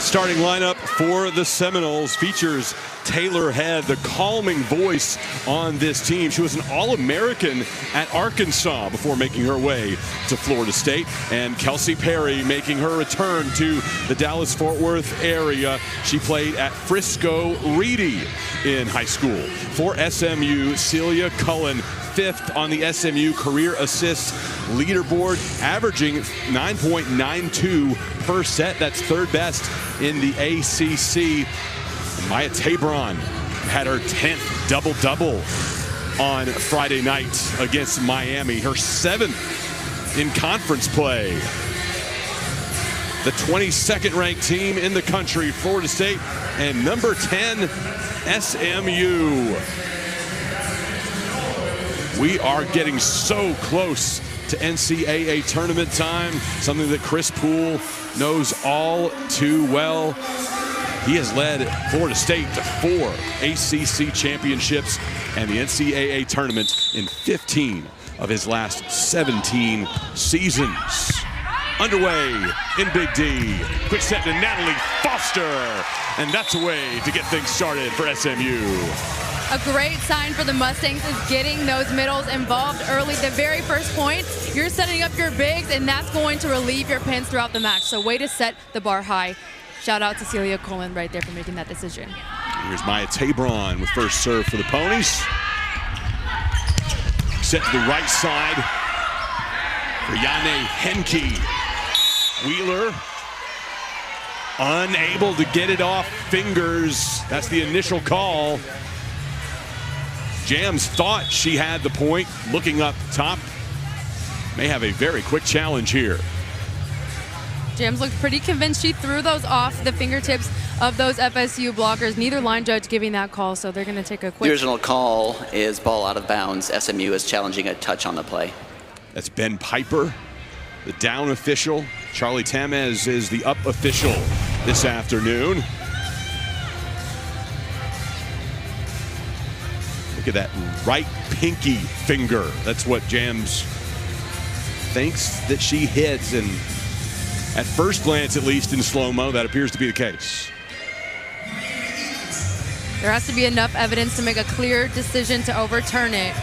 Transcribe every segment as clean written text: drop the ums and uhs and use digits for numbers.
Starting lineup for the Seminoles features Taylor Head, the calming voice on this team. She was an All-American at Arkansas before making her way to Florida State. And Kelsey Perry making her return to the Dallas-Fort Worth area. She played at Frisco Reedy in high school. For SMU, Celia Cullen, 5th on the SMU career assist leaderboard, averaging 9.92 per set. That's 3rd best in the ACC. Maya Tabron had her 10th double-double on Friday night against Miami, her 7th in conference play. The 22nd ranked team in the country, Florida State, and number 10, SMU. We are getting so close to NCAA tournament time, something that Chris Poole knows all too well. He has led Florida State to 4 ACC championships and the NCAA tournament in 15 of his last 17 seasons. Underway in Big D. Quick set to Natalie Foster. And that's a way to get things started for SMU. A great sign for the Mustangs is getting those middles involved early. The very first point, you're setting up your bigs, and that's going to relieve your pins throughout the match. So way to set the bar high. Shout out to Celia Cullen right there for making that decision. Here's Maya Tabron with first serve for the Ponies. Set to the right side for Yane Henke. Wheeler unable to get it off fingers. That's the initial call. Jams thought she had the point. Looking up top, may have a very quick challenge here. Jams looked pretty convinced she threw those off the fingertips of those FSU blockers. Neither line judge giving that call, so they're going to take a quick. The original call is ball out of bounds. SMU is challenging a touch on the play. That's Ben Piper, the down official. Charlie Tamez is the up official this afternoon. Look at that right pinky finger. That's what Jams thinks that she hits, and at first glance, at least in slow-mo, that appears to be the case. There has to be enough evidence to make a clear decision to overturn it.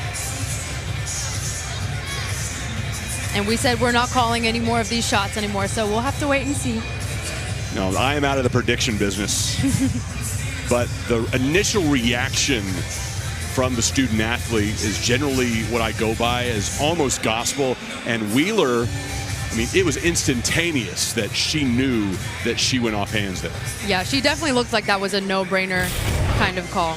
And we said we're not calling any more of these shots anymore, so we'll have to wait and see. No, I am out of the prediction business. But the initial reaction from the student athlete is generally what I go by as almost gospel. And Wheeler, I mean, it was instantaneous that she knew that she went off hands there. Yeah, she definitely looked like that was a no-brainer kind of call.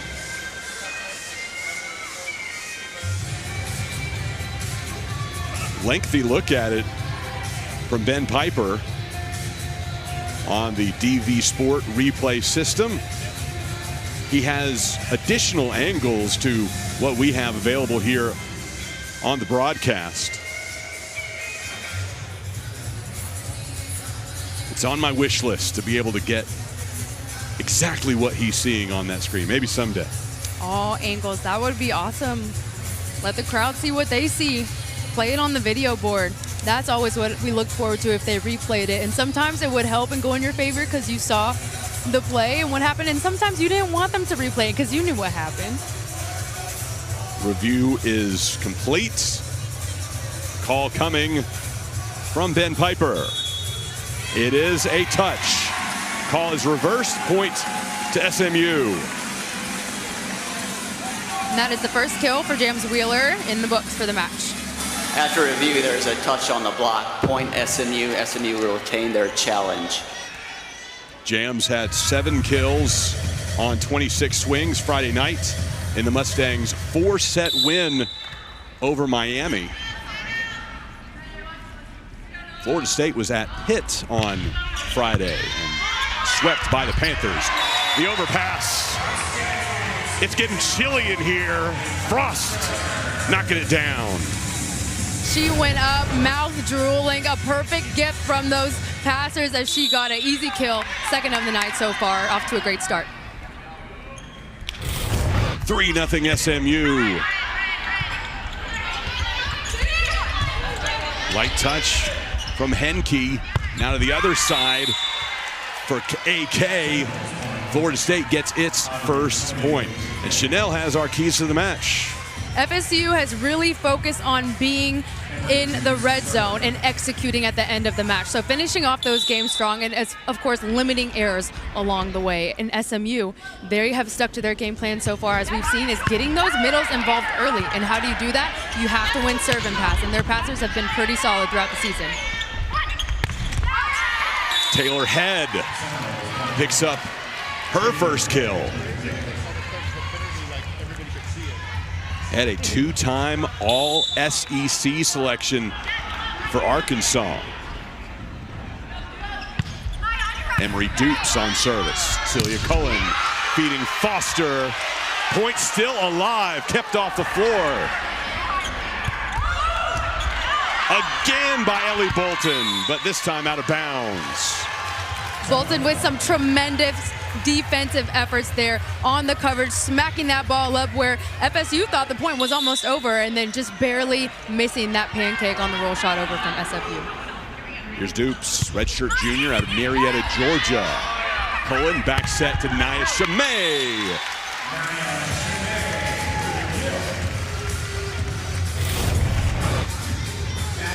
Lengthy look at it from Ben Piper on the DV Sport replay system. He has additional angles to what we have available here on the broadcast. It's on my wish list to be able to get exactly what he's seeing on that screen. Maybe someday. All angles. That would be awesome. Let the crowd see what they see. Play it on the video board. That's always what we look forward to if they replayed it. And sometimes it would help and go in your favor because you saw the play and what happened. And sometimes you didn't want them to replay it because you knew what happened. Review is complete. Call coming from Ben Piper. It is a touch. Call is reversed. Point to SMU. And that is the first kill for Jams Wheeler in the books for the match. After review, there's a touch on the block. Point SMU. SMU will retain their challenge. Jams had 7 kills on 26 swings Friday night in the Mustangs' 4-set win over Miami. Florida State was at Pitt on Friday and swept by the Panthers. The overpass. It's getting chilly in here. Frost knocking it down. She went up, mouth drooling, a perfect gift from those passers as she got an easy kill. Second of the night so far, off to a great start. 3-0 SMU. Light touch from Henke. Now to the other side for AK. Florida State gets its first point. And Chanel has our keys to the match. FSU has really focused on being in the red zone and executing at the end of the match. So finishing off those games strong and, of course, limiting errors along the way. And SMU, they have stuck to their game plan so far, as we've seen, is getting those middles involved early. And how do you do that? You have to win serve and pass. And their passers have been pretty solid throughout the season. Taylor Head picks up her first kill. Had a two-time All-SEC selection for Arkansas. Emery Dupes on service. Celia Cullen feeding Foster. Point still alive, kept off the floor. Again by Ellie Bolton, but this time out of bounds. Bolton with some tremendous defensive efforts there on the coverage, smacking that ball up where FSU thought the point was almost over, and then just barely missing that pancake on the roll shot over from SFU. Here's Dupes, redshirt junior out of Marietta, Georgia. Cullen back set to Nia Chamay.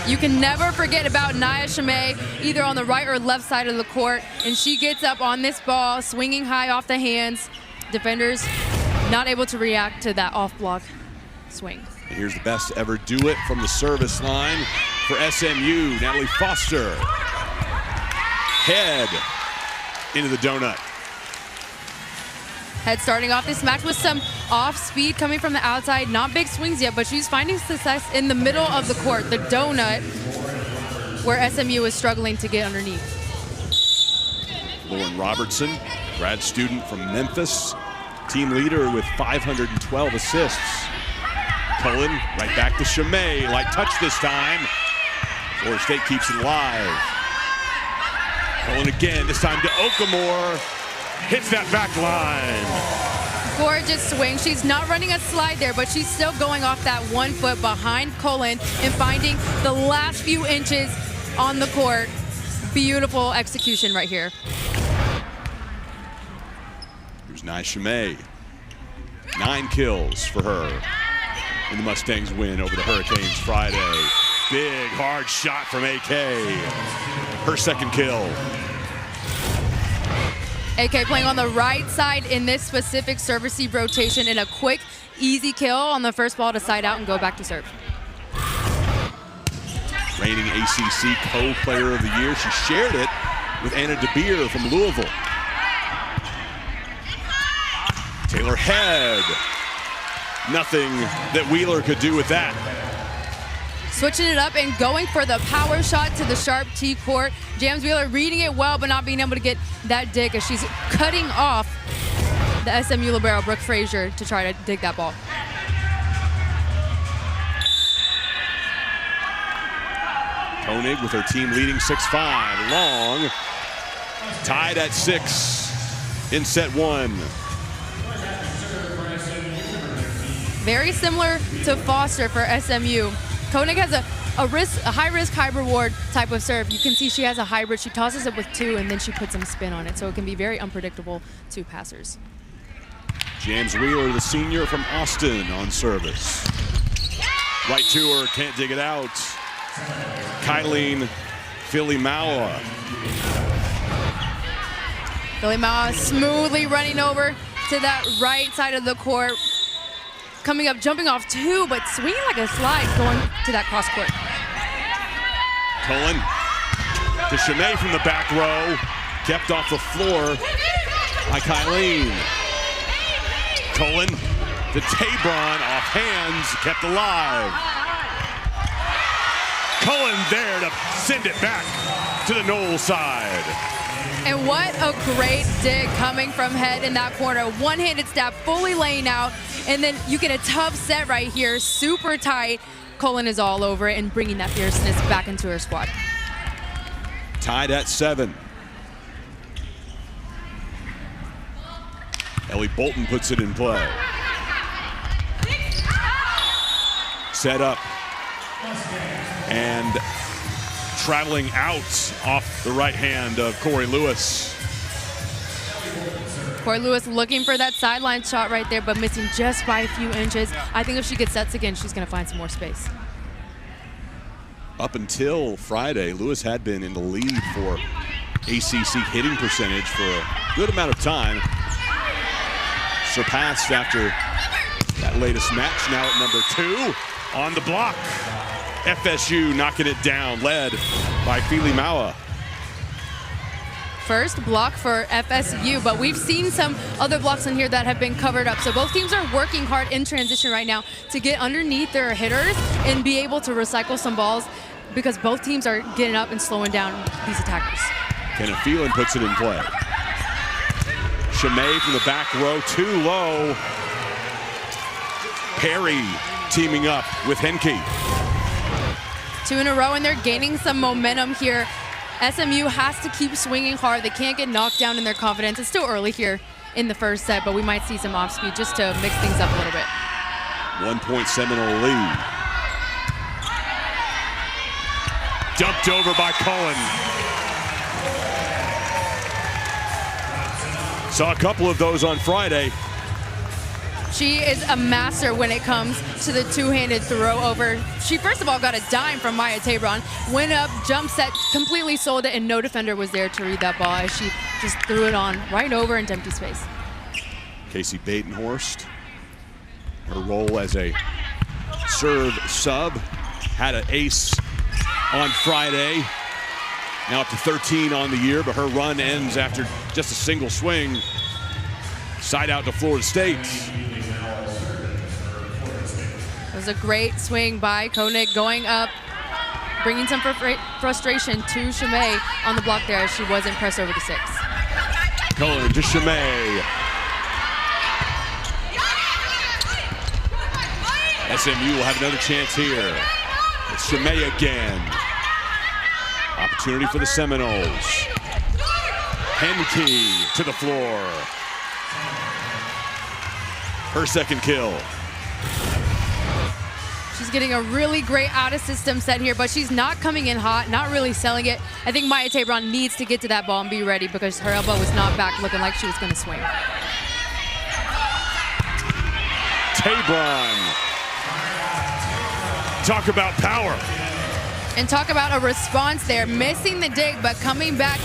You can never forget about Nia Chamay, either on the right or left side of the court. And she gets up on this ball, swinging high off the hands. Defenders not able to react to that off-block swing. And here's the best to ever do it from the service line for SMU, Natalie Foster. Head into the donut. Head starting off this match with some off speed coming from the outside. Not big swings yet, but she's finding success in the middle of the court, the donut, where SMU is struggling to get underneath. Lauren Robertson, grad student from Memphis, team leader with 512 assists. Cullen right back to Chamay, light touch this time. Florida State keeps it alive. Cullen again, this time to Okamore. Hits that back line. Gorgeous swing. She's not running a slide there, but she's still going off that 1 foot behind Cullen and finding the last few inches on the court. Beautiful execution right here. Here's Nia Chamay. 9 kills for her in the Mustangs win over the Hurricanes Friday. Big, hard shot from AK. Her second kill. AK playing on the right side in this specific serve receive rotation, in a quick, easy kill on the first ball to side out and go back to serve. Reigning ACC co-player of the year. She shared it with Anna DeBeer from Louisville. Taylor Head. Nothing that Wheeler could do with that. Switching it up and going for the power shot to the sharp T court. James Wheeler reading it well, but not being able to get that dig as she's cutting off the SMU libero, Brooke Frazier, to try to dig that ball. Koenig with her team leading 6-5. Long, tied at 6 in set 1. Very similar to Foster for SMU. Koenig has a high-risk, high-reward type of serve. You can see she has a hybrid. She tosses it with 2, and then she puts some spin on it, so it can be very unpredictable to passers. James Wheeler, the senior from Austin, on service. Right to her, can't dig it out. Kylene Filimawa. Filimawa smoothly running over to that right side of the court. Coming up, jumping off 2, but swinging like a slide going to that cross court. Cullen to Chamay from the back row. Kept off the floor by Kylene. Cullen to Tabron, off hands, kept alive. Cullen there to send it back to the Knoll side. And what a great dig coming from Head in that corner. One-handed stab, fully laying out, and then you get a tough set right here, super tight. Cullen is all over it and bringing that fierceness back into her squad. Tied at 7. Ellie Bolton puts it in play. Set up. And traveling out off the right hand of Corey Lewis. Court Lewis looking for that sideline shot right there, but missing just by a few inches. I think if she gets sets again, she's going to find some more space. Up until Friday, Lewis had been in the lead for ACC hitting percentage for a good amount of time. Surpassed after that latest match, now at number 2 on the block. FSU knocking it down, led by Fili Maua. First block for FSU, but we've seen some other blocks in here that have been covered up. So both teams are working hard in transition right now to get underneath their hitters and be able to recycle some balls, because both teams are getting up and slowing down these attackers. Kenneth Phelan puts it in play. Chimay from the back row, too low. Perry teaming up with Henke. 2 in a row, and they're gaining some momentum here. SMU has to keep swinging hard. They can't get knocked down in their confidence. It's still early here in the first set, but we might see some off speed just to mix things up a little bit. 1 point Seminole lead. Dumped over by Cullen. Saw a couple of those on Friday. She is a master when it comes to the two-handed throw over. She first of all got a dime from Maya Tabron, went up, jump set, completely sold it, and no defender was there to read that ball as she just threw it on right over into empty space. Casey Batenhorst, her role as a serve sub, had an ace on Friday. Now up to 13 on the year, but her run ends after just a single swing. Side out to Florida State. It was a great swing by Koenig going up, bringing some frustration to Chimay on the block there as she wasn't pressed over to 6. Cullen to Chimay. SMU will have another chance here. It's Chimay again. Opportunity for the Seminoles. Henke to the floor. Her second kill. She's getting a really great out-of-system set here, but she's not coming in hot, not really selling it. I think Maya Tabron needs to get to that ball and be ready because her elbow was not back looking like she was going to swing. Tabron. Talk about power. And talk about a response there, missing the dig, but coming back,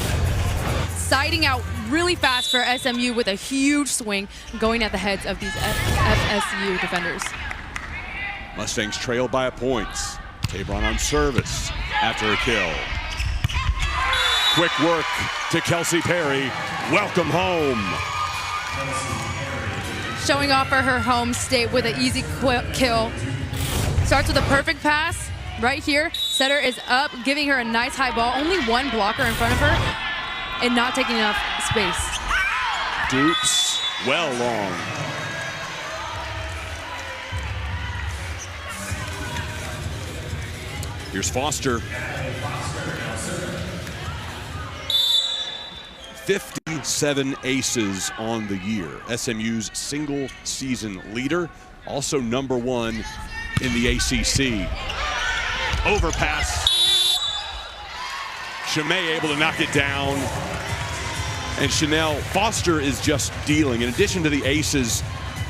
siding out really fast for SMU with a huge swing, going at the heads of these FSU defenders. Mustangs trail by a point. Tabron on service after a kill. Quick work to Kelsey Perry. Welcome home. Showing off for her home state with an easy kill. Starts with a perfect pass right here. Setter is up, giving her a nice high ball. Only one blocker in front of her and not taking enough space. Dupes well long. Here's Foster. 57 aces on the year. SMU's single season leader, also number 1 in the ACC. Overpass. Chimay able to knock it down. And Chanel Foster is just dealing, in addition to the aces,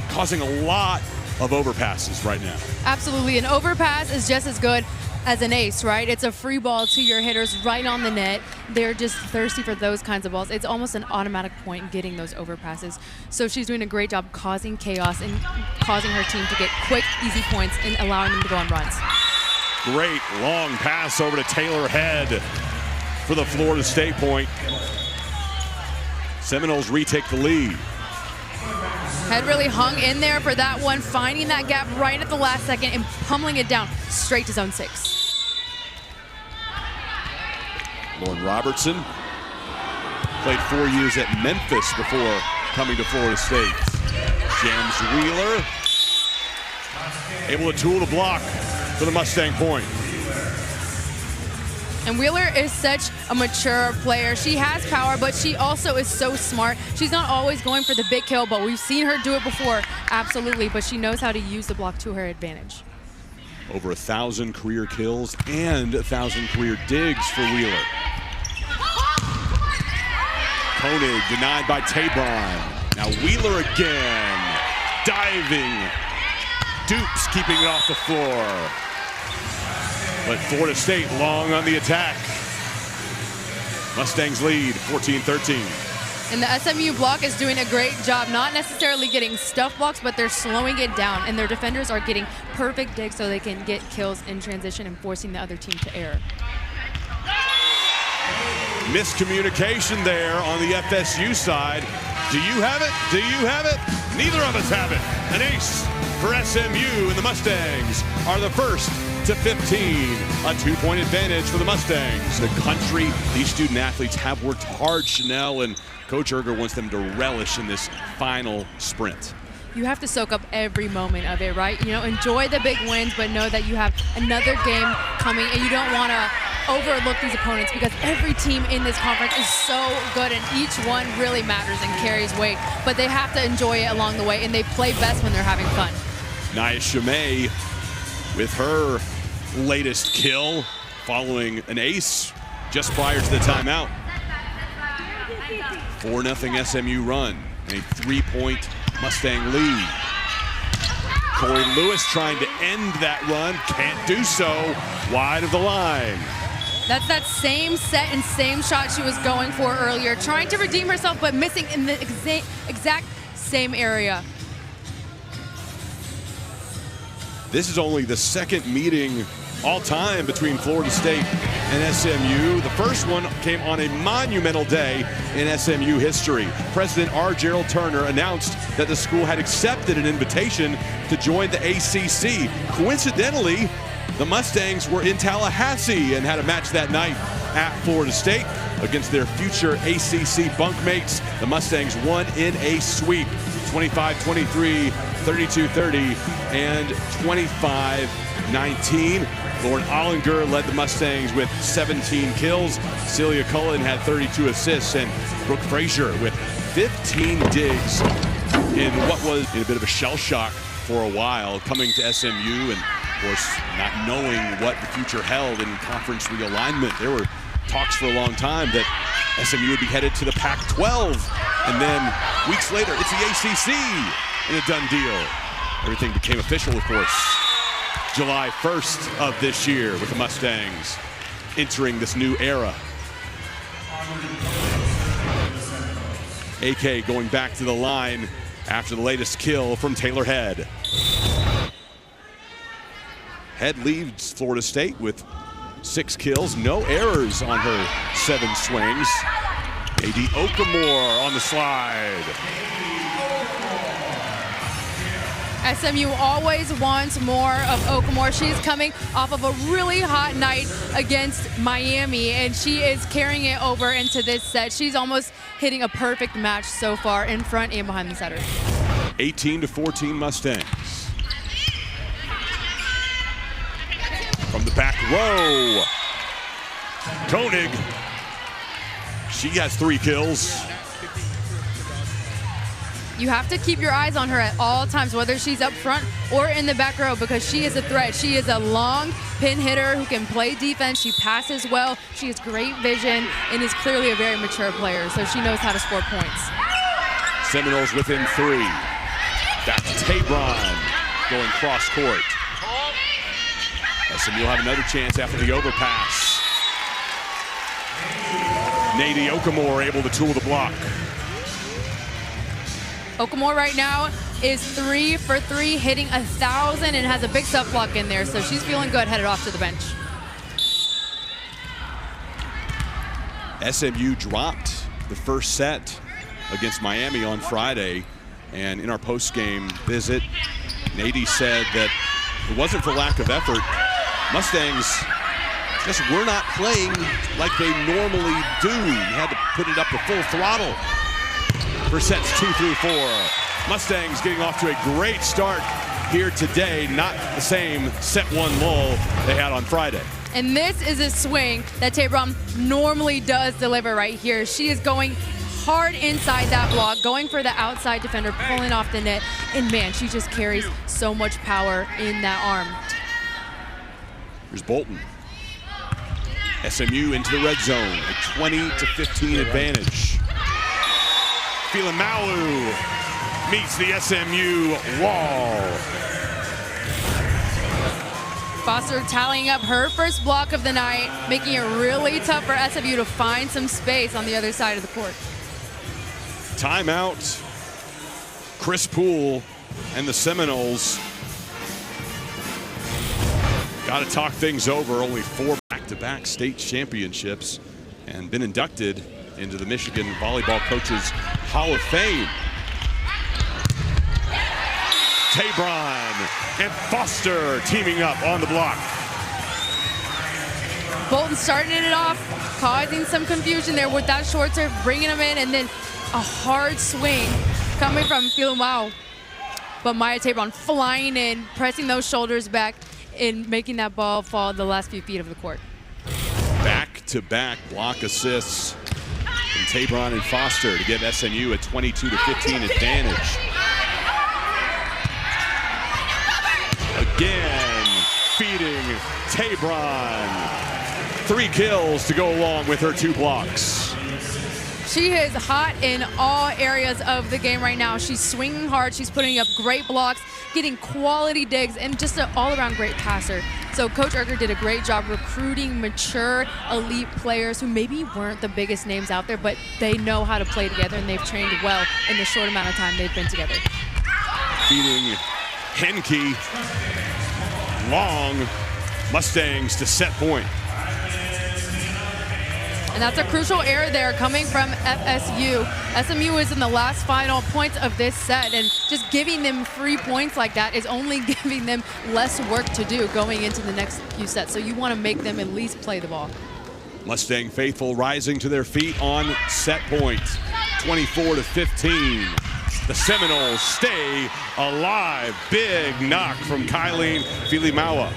causing a lot of overpasses right now. Absolutely, an overpass is just as good as an ace, right? It's a free ball to your hitters right on the net. They're just thirsty for those kinds of balls. It's almost an automatic point getting those overpasses. So she's doing a great job causing chaos and causing her team to get quick, easy points and allowing them to go on runs. Great long pass over to Taylor Head for the Florida State point. Seminoles retake the lead. Head really hung in there for that one, finding that gap right at the last second and pummeling it down straight to zone 6. Lauren Robertson played 4 years at Memphis before coming to Florida State. Jams Wheeler, able to tool the block for the Mustang point. And Wheeler is such a mature player. She has power, but she also is so smart. She's not always going for the big kill, but we've seen her do it before, absolutely, but she knows how to use the block to her advantage. Over 1,000 career kills and 1,000 career digs for Wheeler. Koenig denied by Tabron. Now Wheeler again, diving. Dupes keeping it off the floor. But Florida State long on the attack. Mustangs lead 14-13. And the SMU block is doing a great job, not necessarily getting stuff blocks, but they're slowing it down, and their defenders are getting perfect digs so they can get kills in transition and forcing the other team to error. Miscommunication there on the FSU side. Do you have it? Do you have it? Neither of us have it. An ace for SMU, and the Mustangs are the first to 15. A 2-point advantage for the Mustangs. The country, these student athletes have worked hard, Chanel, and Coach Erger wants them to relish in this final sprint. You have to soak up every moment of it, right? You know, enjoy the big wins, but know that you have another game coming, and you don't want to overlook these opponents because every team in this conference is so good, and each one really matters and carries weight. But they have to enjoy it along the way, and they play best when they're having fun. Nia Chamay with her latest kill following an ace just prior to the timeout. 4-0 SMU run, and a 3-point Mustang lead. Corey Lewis trying to end that run, can't do so, wide of the line. That's that same set and same shot she was going for earlier, trying to redeem herself but missing in the exact same area. This is only the second meeting all time between Florida State and SMU. The first one came on a monumental day in SMU history. President R. Gerald Turner announced that the school had accepted an invitation to join the ACC. Coincidentally, the Mustangs were in Tallahassee and had a match that night at Florida State against their future ACC bunkmates. The Mustangs won in a sweep, 25-23, 32-30, and 25-19. Lauren Ollinger led the Mustangs with 17 kills. Celia Cullen had 32 assists, and Brooke Frazier with 15 digs in what was in a bit of a shell shock for a while, coming to SMU and, of course, not knowing what the future held in conference realignment. There were talks for a long time that SMU would be headed to the Pac-12, and then weeks later, it's the ACC in a done deal. Everything became official, of course, July 1st of this year, with the Mustangs entering this new era. AK going back to the line after the latest kill from Taylor Head. Head leads Florida State with 6 kills, no errors on her 7 swings. A.D. Okamore on the slide. SMU always wants more of Okamore. She's coming off of a really hot night against Miami, and she is carrying it over into this set. She's almost hitting a perfect match so far, in front and behind the setter. 18-14 Mustangs. From the back row, Koenig. She has 3 kills. You have to keep your eyes on her at all times, whether she's up front or in the back row, because she is a threat. She is a long pin hitter who can play defense. She passes well. She has great vision and is clearly a very mature player, so she knows how to score points. Seminoles within 3. Back to Tabron, going cross court. SMU will have another chance after the overpass. Nady Okamore able to tool the block. Okamore right now is 3 for 3, hitting 1,000, and has a big sub block in there, so she's feeling good headed off to the bench. SMU dropped the first set against Miami on Friday, and in our post-game visit, Nady said that it wasn't for lack of effort. Mustangs just were not playing like they normally do. You had to put it up to full throttle for sets 2 through 4. Mustangs getting off to a great start here today. Not the same set 1 lull they had on Friday. And this is a swing that Tabron normally does deliver right here. She is going hard inside that block, going for the outside defender, pulling off the net. And man, she just carries so much power in that arm. Here's Bolton. SMU into the red zone, a 20-15 advantage. Filimau meets the SMU wall. Foster tallying up her first block of the night, making it really tough for SMU to find some space on the other side of the court. Timeout. Chris Poole and the Seminoles got to talk things over. Only 4 back-to-back state championships and been inducted into the Michigan Volleyball Coaches Hall of Fame. Tabron and Foster teaming up on the block. Bolton starting it off, causing some confusion there with that short serve, bringing him in, and then a hard swing coming from Filimau. But Maya Tabron flying in, pressing those shoulders back, and making that ball fall the last few feet of the court. Back-to-back block assists from Tabron and Foster to give SMU a 22-15 advantage. Again, feeding Tabron. 3 kills to go along with her 2 blocks. She is hot in all areas of the game right now. She's swinging hard. She's putting up great blocks, getting quality digs, and just an all-around great passer. So Coach Erger did a great job recruiting mature, elite players who maybe weren't the biggest names out there, but they know how to play together, and they've trained well in the short amount of time they've been together. Feeding Henke. Long Mustangs to set point. And that's a crucial error there coming from FSU. SMU is in the last final points of this set, and just giving them free points like that is only giving them less work to do going into the next few sets. So you want to make them at least play the ball. Mustang faithful rising to their feet on set point. 24-15. The Seminoles stay alive. Big knock from Kylene Filimau.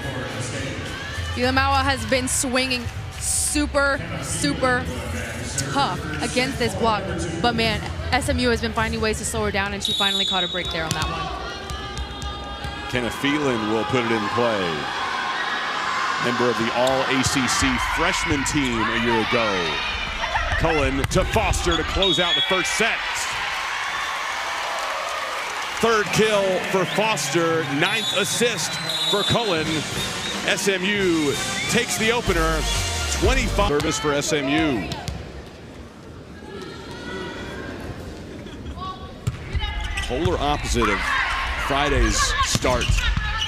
Filimau has been swinging super tough against this block. But man, SMU has been finding ways to slow her down, and she finally caught a break there on that one. Kenna Phelan will put it in play. Member of the All-ACC freshman team a year ago. Cullen to Foster to close out the first set. 3rd kill for Foster, 9th assist for Cullen. SMU takes the opener, 25 service for SMU. Polar opposite of Friday's start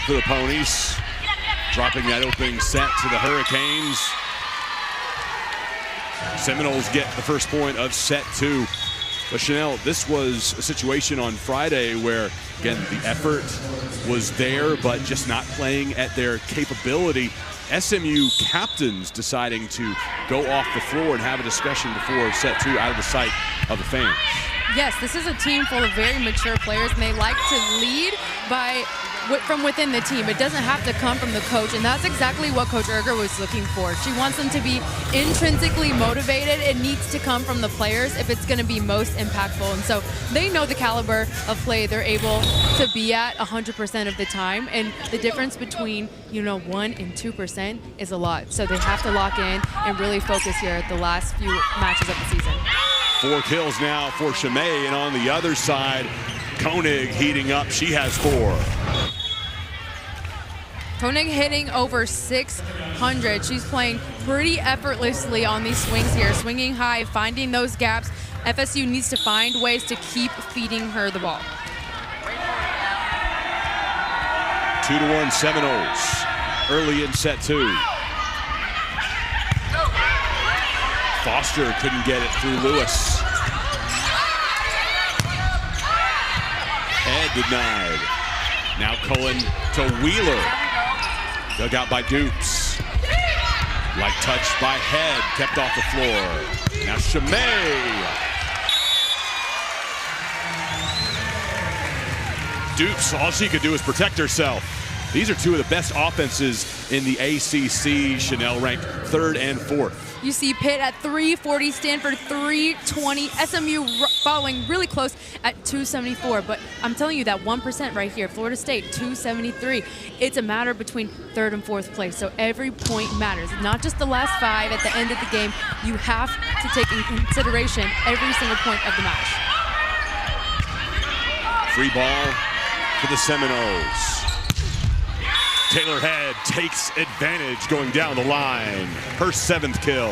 for the Ponies. Dropping that opening set to the Hurricanes. Seminoles get the first point of set 2. But Chanel, this was a situation on Friday where, again, the effort was there, but just not playing at their capability. SMU captains deciding to go off the floor and have a discussion before set 2 out of the sight of the fans. Yes, this is a team full of very mature players, and they like to lead from within the team. It doesn't have to come from the coach, and that's exactly what Coach Erger was looking for. She wants them to be intrinsically motivated. It needs to come from the players if it's going to be most impactful. And so they know the caliber of play they're able to be at 100% of the time, and the difference between 1 and 2% is a lot. So they have to lock in and really focus here at the last few matches of the season. 4 kills now for Chimay, and on the other side, Koenig heating up. She has 4. Koenig hitting over 600. She's playing pretty effortlessly on these swings here, swinging high, finding those gaps. FSU needs to find ways to keep feeding her the ball. 2-1 Seminoles early in set 2. Foster couldn't get it through Lewis. Head denied. Now Cullen to Wheeler. Dug out by Dupes. Light touch by Head, kept off the floor. Now Chimay. Dupes, all she could do is protect herself. These are 2 of the best offenses in the ACC. Chanel ranked 3rd and 4th. You see Pitt at 340, Stanford 320, SMU following really close at 274. But I'm telling you that 1% right here, Florida State 273. It's a matter between 3rd and 4th place. So every point matters, not just the last 5 at the end of the game. You have to take in consideration every single point of the match. Free ball for the Seminoles. Taylor Head takes advantage going down the line. Her 7th kill.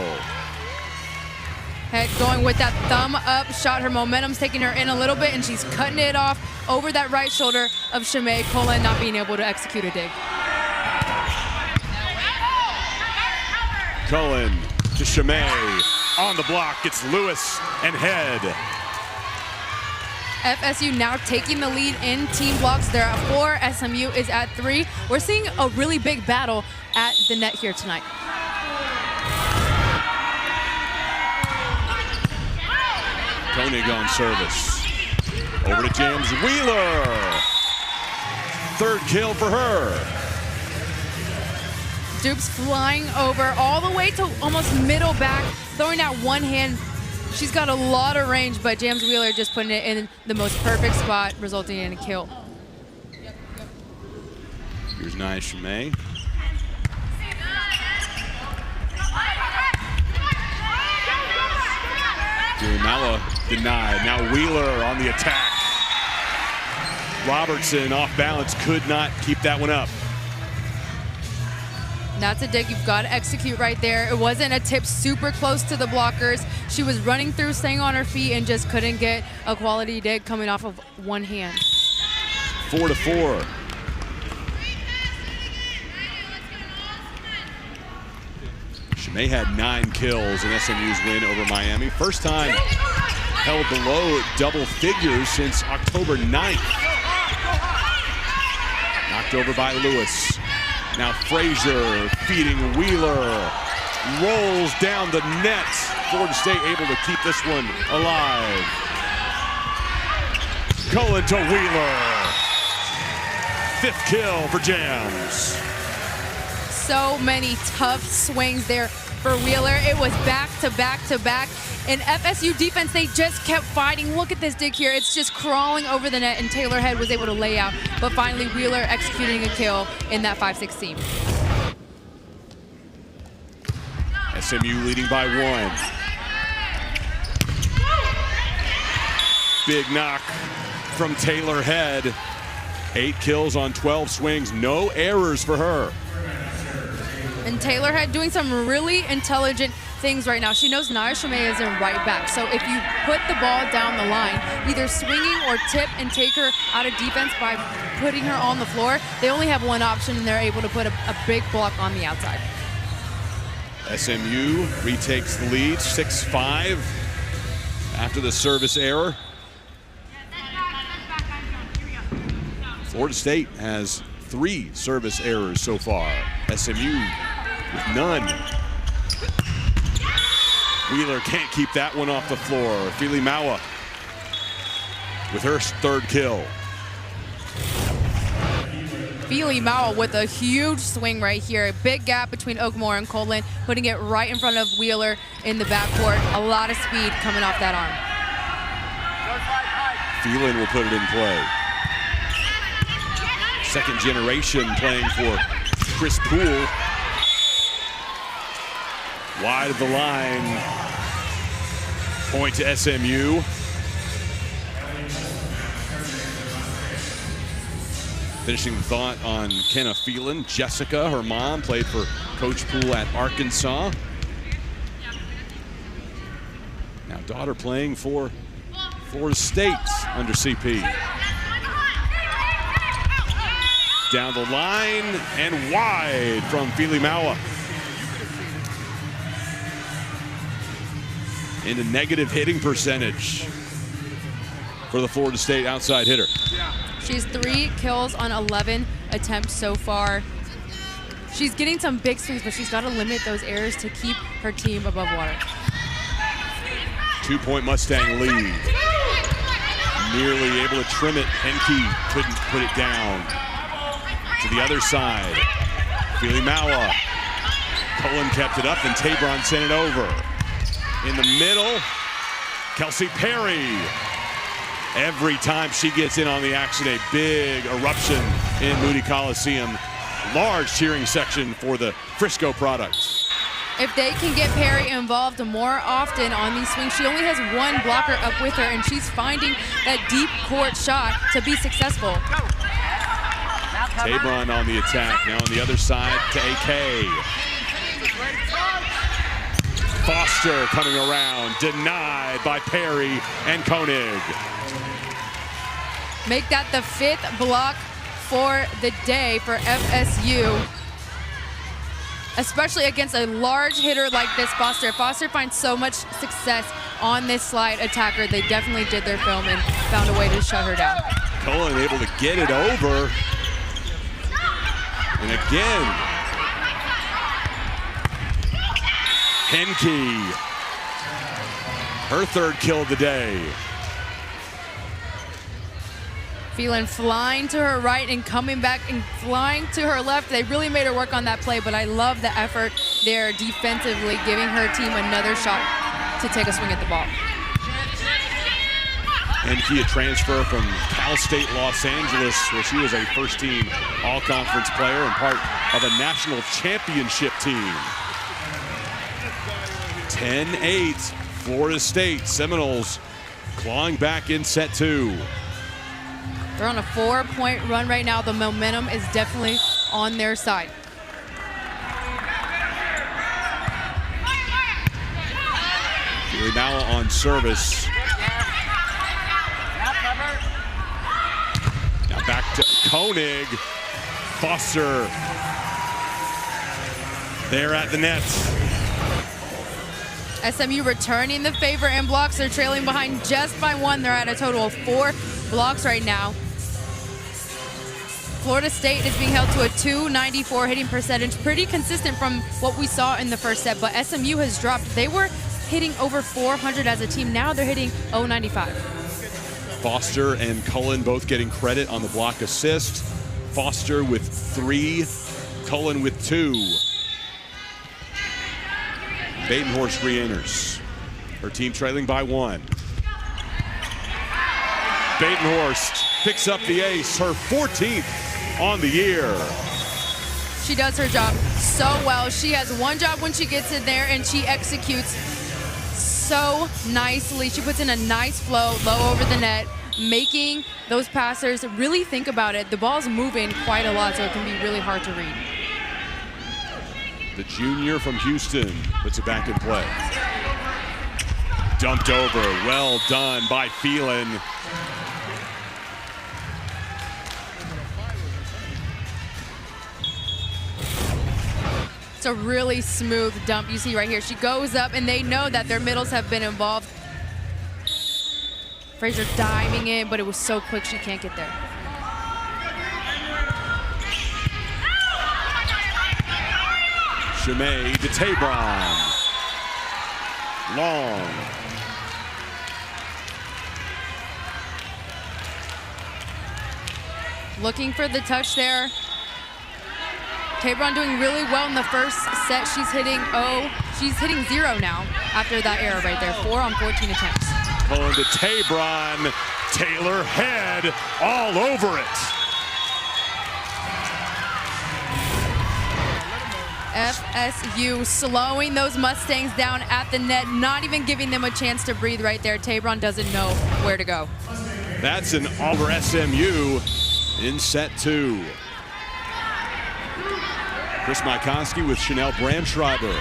Head going with that thumb up shot. Her momentum's taking her in a little bit, and she's cutting it off over that right shoulder of Shimei. Colin not being able to execute a dig. Cullen to Shimei. On the block, it's Lewis and Head. FSU now taking the lead in team blocks. They're at 4, SMU is at 3. We're seeing a really big battle at the net here tonight. Koenig on service. Over to James Wheeler. 3rd kill for her. Dupes flying over all the way to almost middle back, throwing out one hand. She's got a lot of range, but James Wheeler just putting it in the most perfect spot, resulting in a kill. Here's Nia Shimei. Mala denied. Now Wheeler on the attack. Robertson off balance, could not keep that one up. That's a dig you've got to execute right there. It wasn't a tip super close to the blockers. She was running through, staying on her feet, and just couldn't get a quality dig coming off of one hand. 4-4. Shimei had 9 kills in SMU's win over Miami. First time held below double figures since October 9th. Knocked over by Lewis. Now Frazier feeding Wheeler. Rolls down the net. Florida State able to keep this one alive. Cullen to Wheeler. 5th kill for Jams. So many tough swings there for Wheeler. It was back to back to back. And FSU defense, they just kept fighting. Look at this dig here. It's just crawling over the net, and Taylor Head was able to lay out. But finally, Wheeler executing a kill in that 5-6 team. SMU leading by 1. Big knock from Taylor Head. 8 kills on 12 swings. No errors for her. And Taylor Head doing some really intelligent things right now. She knows Nia Shimei is in right back. So if you put the ball down the line, either swinging or tip and take her out of defense by putting her on the floor, they only have one option, and they're able to put a big block on the outside. SMU retakes the lead, 6-5 after the service error. Florida State has 3 service errors so far. SMU with none. Wheeler can't keep that one off the floor. Fili Maua with her 3rd kill. Fili Maua with a huge swing right here. A big gap between Oakmore and Colin, putting it right in front of Wheeler in the backcourt. A lot of speed coming off that arm. Phelan will put it in play. 2nd generation playing for Chris Poole. Wide of the line. Point to SMU. Finishing the thought on Kenna Phelan. Jessica, her mom, played for Coach Poole at Arkansas. Now daughter playing for Florida State under CP. Down the line and wide from Fili Maua. Into negative hitting percentage for the Florida State outside hitter. She's 3 kills on 11 attempts so far. She's getting some big swings, but she's got to limit those errors to keep her team above water. 2-point Mustang lead. Nearly able to trim it. Henke couldn't put it down. To the other side, Fili Maua. Cullen kept it up, and Tabron sent it over. In the middle, Kelsey Perry. Every time she gets in on the action, a big eruption in Moody Coliseum. Large cheering section for the Frisco product. If they can get Perry involved more often on these swings, she only has one blocker up with her, and she's finding that deep court shot to be successful. Tabron on the attack, now on the other side to AK. Foster coming around, denied by Perry and Koenig. Make that the 5th block for the day for FSU. Especially against a large hitter like this Foster. Foster finds so much success on this slide attacker. They definitely did their film and found a way to shut her down. Cullen able to get it over. And again, Henke, her 3rd kill of the day. Feeling flying to her right and coming back and flying to her left. They really made her work on that play, but I love the effort there defensively, giving her team another shot to take a swing at the ball. Henke, a transfer from Cal State Los Angeles, where she was a first-team all-conference player and part of a national championship team. 10-8, Florida State Seminoles clawing back in set 2. They're on a 4-point run right now. The momentum is definitely on their side. Now on service. Now back to Koenig. Foster there at the net. SMU returning the favor in blocks. They're trailing behind just by 1. They're at a total of 4 blocks right now. Florida State is being held to a .294 hitting percentage, pretty consistent from what we saw in the first set, but SMU has dropped. They were hitting over 400 as a team. Now they're hitting .095. Foster and Cullen both getting credit on the block assist. Foster with 3, Cullen with 2. Batenhorst re-enters. Her team trailing by 1. Batenhorst picks up the ace, her 14th on the year. She does her job so well. She has one job when she gets in there, and she executes so nicely. She puts in a nice flow low over the net, making those passers really think about it. The ball's moving quite a lot, so it can be really hard to read. The junior from Houston puts it back in play. Dumped over, well done by Phelan. It's a really smooth dump you see right here. She goes up, and they know that their middles have been involved. Fraser diving in, but it was so quick she can't get there. Chimay to Tabron. Long. Looking for the touch there. Tabron doing really well in the first set. She's hitting 0 now after that error right there. 4 on 14 attempts. Going to Tabron. Taylor head all over it. FSU slowing those Mustangs down at the net, not even giving them a chance to breathe right there. Tabron doesn't know where to go. That's an all over SMU in set 2. Chris Mykonski with Chanel Brandschreiber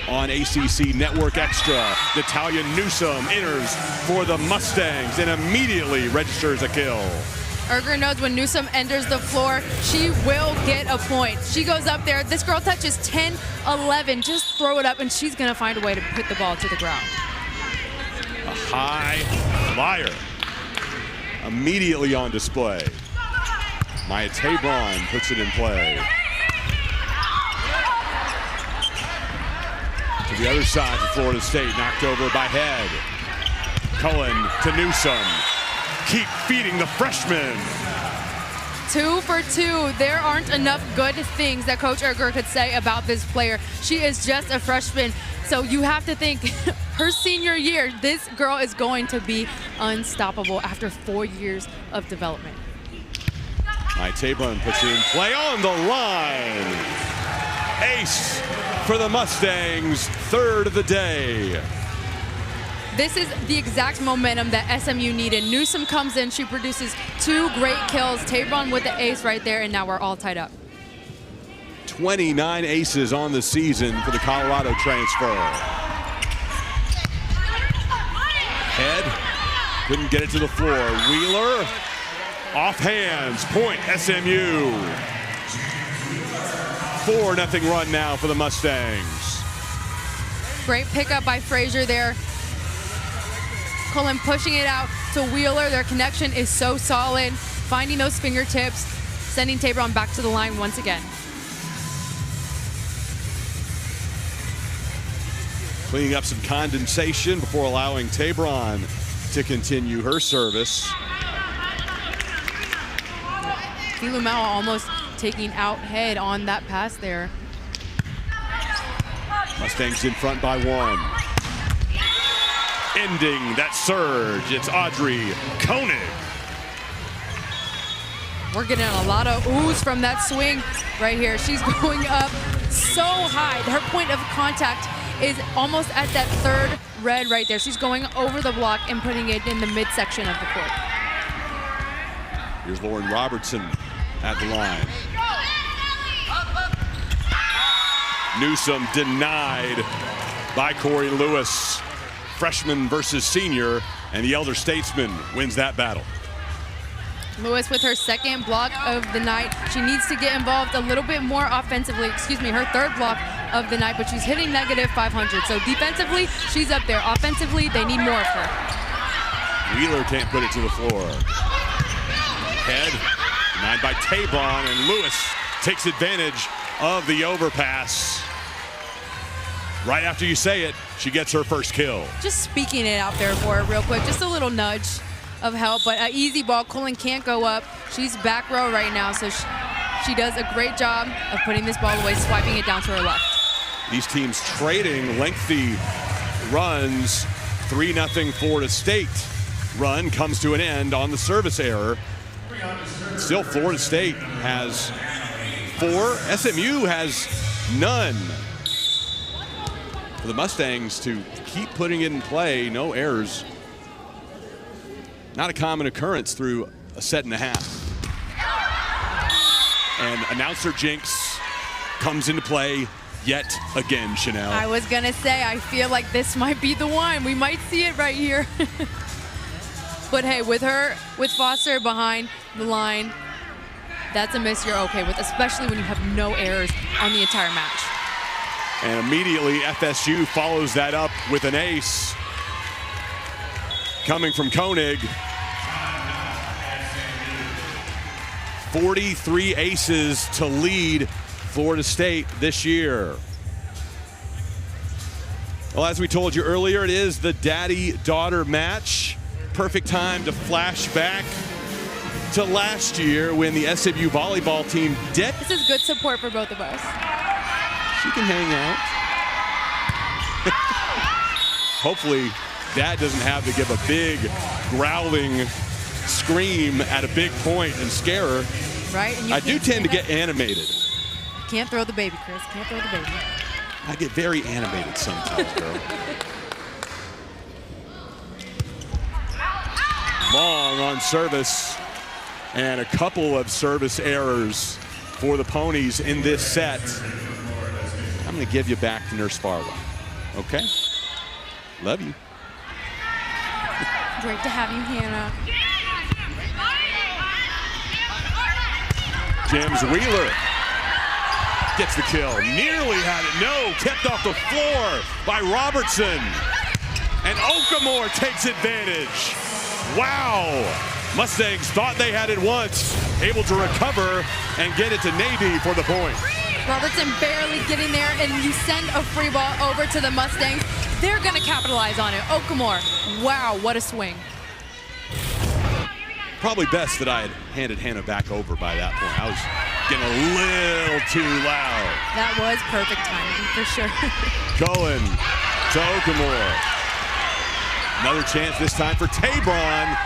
on ACC Network Extra. Natalia Newsom enters for the Mustangs and immediately registers a kill. Erger knows when Newsom enters the floor, she will get a point. She goes up there. This girl touches 10-11. Just throw it up, and she's going to find a way to put the ball to the ground. A high flyer immediately on display. Maya Tabron puts it in play. To the other side for Florida State, knocked over by Head. Cullen to Newsom. Keep feeding the freshman. 2 for 2. There aren't enough good things that Coach Erger could say about this player. She is just a freshman, so you have to think her senior year, this girl is going to be unstoppable after 4 years of development. Tabron puts it in play on the line. Ace for the Mustangs, third of the day. This is the exact momentum that SMU needed. Newsom comes in, she produces 2 great kills. Tabron with the ace right there, and now we're all tied up. 29 aces on the season for the Colorado transfer. Head, couldn't get it to the floor. Wheeler, off hands, point SMU. 4-0 run now for the Mustangs. Great pickup by Frazier there. Cullen pushing it out to Wheeler. Their connection is so solid. Finding those fingertips, sending Tabron back to the line once again. Cleaning up some condensation before allowing Tabron to continue her service. Filumao almost taking out head on that pass there. Mustangs in front by 1. Ending that surge, it's Audrey Koenig. We're getting a lot of oohs from that swing right here. She's going up so high. Her point of contact is almost at that 3rd red right there. She's going over the block and putting it in the midsection of the court. Here's Lauren Robertson at the line. Newsom denied by Corey Lewis. Freshman versus senior, and the elder statesman wins that battle. Lewis with her 2nd block of the night. She needs to get involved a little bit more offensively. Excuse me, her 3rd block of the night, but she's hitting -500. So defensively, she's up there. Offensively, they need more of her. Wheeler can't put it to the floor. Head, denied by Tabron, and Lewis takes advantage of the overpass. Right after you say it, she gets her first kill. Just speaking it out there for her real quick. Just a little nudge of help, but an easy ball. Cullen can't go up. She's back row right now, so she does a great job of putting this ball away, swiping it down to her left. These teams trading lengthy runs. 3-0 Florida State run comes to an end on the service error. Still, Florida State has 4. SMU has none. For the Mustangs to keep putting it in play, no errors. Not a common occurrence through a set and a half. And announcer jinx comes into play yet again, Chanel. I was gonna say, I feel like this might be the one. We might see it right here. But hey, with Foster behind the line, that's a miss you're okay with, especially when you have no errors on the entire match. And immediately FSU follows that up with an ace coming from Koenig. 43 aces to lead Florida State this year. Well, as we told you earlier, it is the daddy-daughter match. Perfect time to flash back to last year when the SMU volleyball team did. This is good support for both of us. She can hang out. Hopefully, Dad doesn't have to give a big growling scream at a big point and scare her. Right. And I do tend to get animated. Can't throw the baby, Chris. Can't throw the baby. I get very animated sometimes, girl. Long on service, and a couple of service errors for the Ponies in this set. I'm going to give you back to Nurse Farlow. Okay? Love you. Great to have you, Hannah. James Wheeler gets the kill. Nearly had it. No, kept off the floor by Robertson. And Okamore takes advantage. Wow. Mustangs thought they had it once. Able to recover and get it to Navy for the point. Robertson barely getting there, and you send a free ball over to the Mustangs. They're going to capitalize on it. Okamore, wow, what a swing. Probably best that I had handed Hannah back over by that point. I was getting a little too loud. That was perfect timing, for sure. Cohen to Okamore. Another chance this time for Tabron.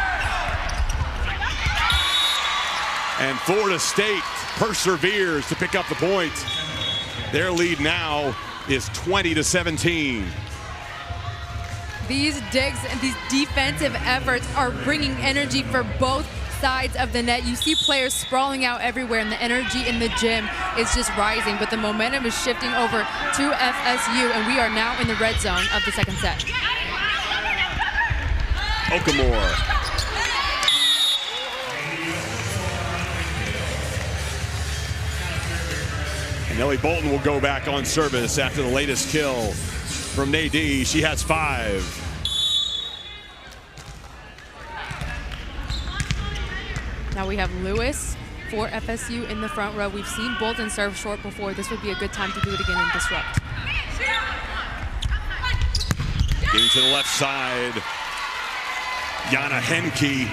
And Florida State perseveres to pick up the point. Their lead now is 20-17. These digs and these defensive efforts are bringing energy for both sides of the net. You see players sprawling out everywhere, and the energy in the gym is just rising, but the momentum is shifting over to FSU, and we are now in the red zone of the second set. Okamore. And Nellie Bolton will go back on service after the latest kill from Nadie. She has 5. Now we have Lewis for FSU in the front row. We've seen Bolton serve short before. This would be a good time to do it again and disrupt. Getting to the left side, Jana Henke.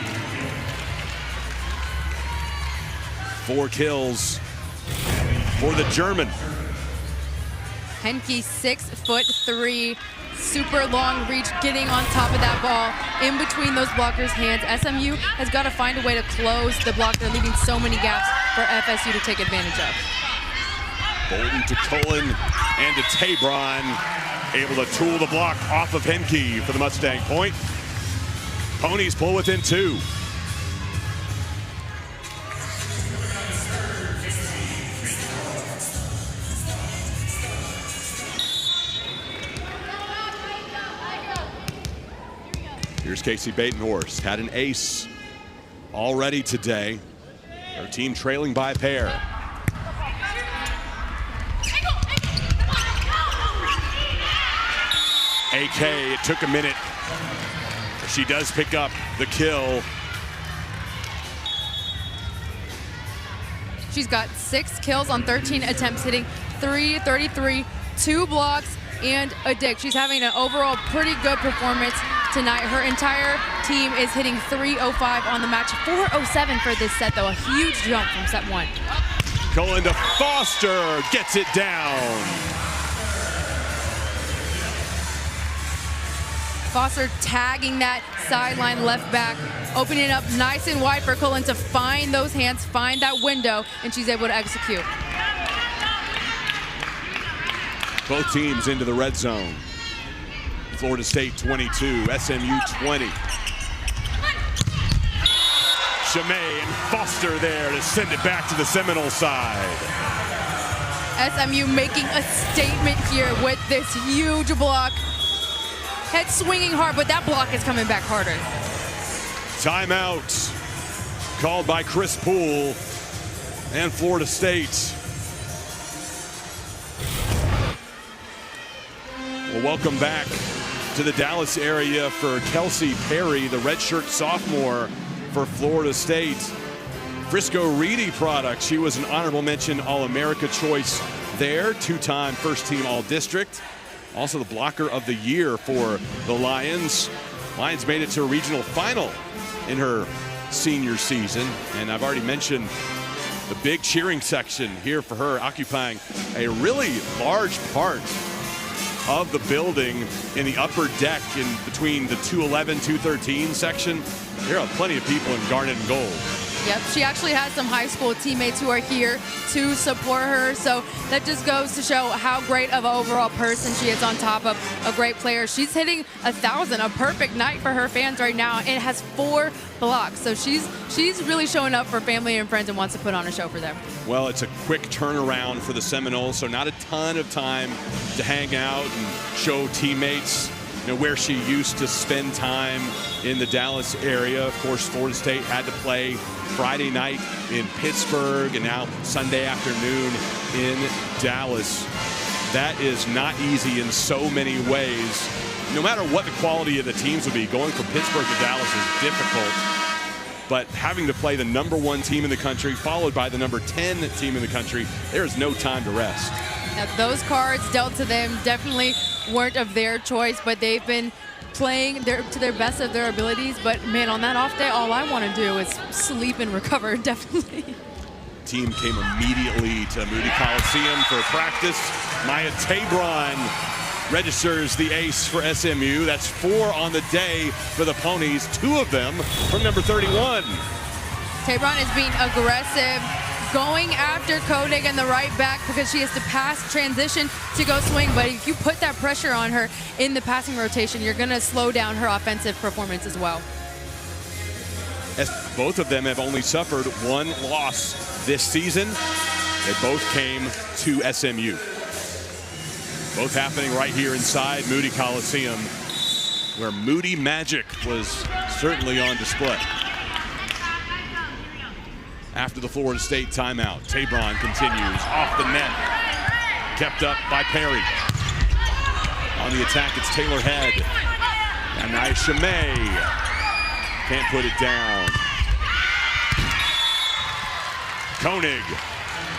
4 kills for the German. Henke, 6'3", super long reach, getting on top of that ball in between those blockers' hands. SMU has got to find a way to close the block. They're leaving so many gaps for FSU to take advantage of. Bolton to Cullen and to Tabron, able to tool the block off of Henke for the Mustang point. Ponies pull within 2. Here's Casey Batenhorst, had an ace already today. Her team trailing by a pair. AK, it took a minute. She does pick up the kill. She's got 6 kills on 13 attempts, hitting .333, 2 blocks, and a dig. She's having an overall pretty good performance tonight. Her entire team is hitting .305 on the match. .407 for this set, though. A huge jump from set 1. Cullen to Foster, gets it down. Foster tagging that sideline left back, opening it up nice and wide for Cullen to find those hands, find that window, and she's able to execute. Both teams into the red zone. Florida State 22, SMU 20. Chimay and Foster there to send it back to the Seminole side. SMU making a statement here with this huge block. Head swinging hard, but that block is coming back harder. Timeout called by Chris Poole and Florida State. Well, welcome back to the Dallas area for Kelsey Perry, the redshirt sophomore for Florida State. Frisco Reedy product. She was an honorable mention All-America choice there, 2-time first-team All-District. Also the blocker of the year for the Lions. Lions made it to a regional final in her senior season. And I've already mentioned the big cheering section here for her, occupying a really large part of the building in the upper deck in between the 211, 213 section. There are plenty of people in garnet and gold. Yep, she actually has some high school teammates who are here to support her. So that just goes to show how great of an overall person she is on top of a great player. She's hitting 1,000, a perfect night for her fans right now, and has 4 blocks. So she's really showing up for family and friends and wants to put on a show for them. Well, it's a quick turnaround for the Seminoles, so not a ton of time to hang out and show teammates, you know, where she used to spend time in the Dallas area. Of course, Florida State had to play Friday night in Pittsburgh and now Sunday afternoon in Dallas. That is not easy in so many ways. No matter what the quality of the teams would be, going from Pittsburgh to Dallas is difficult. But having to play the #1 team in the country, followed by the #10 team in the country, there is no time to rest. Now, those cards dealt to them definitely weren't of their choice, but they've been playing to their best of their abilities. But man, on that off day, all I want to do is sleep and recover, definitely. Team came immediately to Moody Coliseum for practice. Maya Tabron registers the ace for SMU. That's 4 on the day for the Ponies, 2 of them from number 31. Tabron is being aggressive, going after Koenig in the right back because she has to pass, transition to go swing. But if you put that pressure on her in the passing rotation, you're going to slow down her offensive performance as well. As both of them have only suffered one loss this season. They both came to SMU. Both happening right here inside Moody Coliseum, where Moody Magic was certainly on display. After the Florida State timeout, Tabron continues off the net. Kept up by Perry. On the attack, it's Taylor Head. And Aisha May can't put it down. Koenig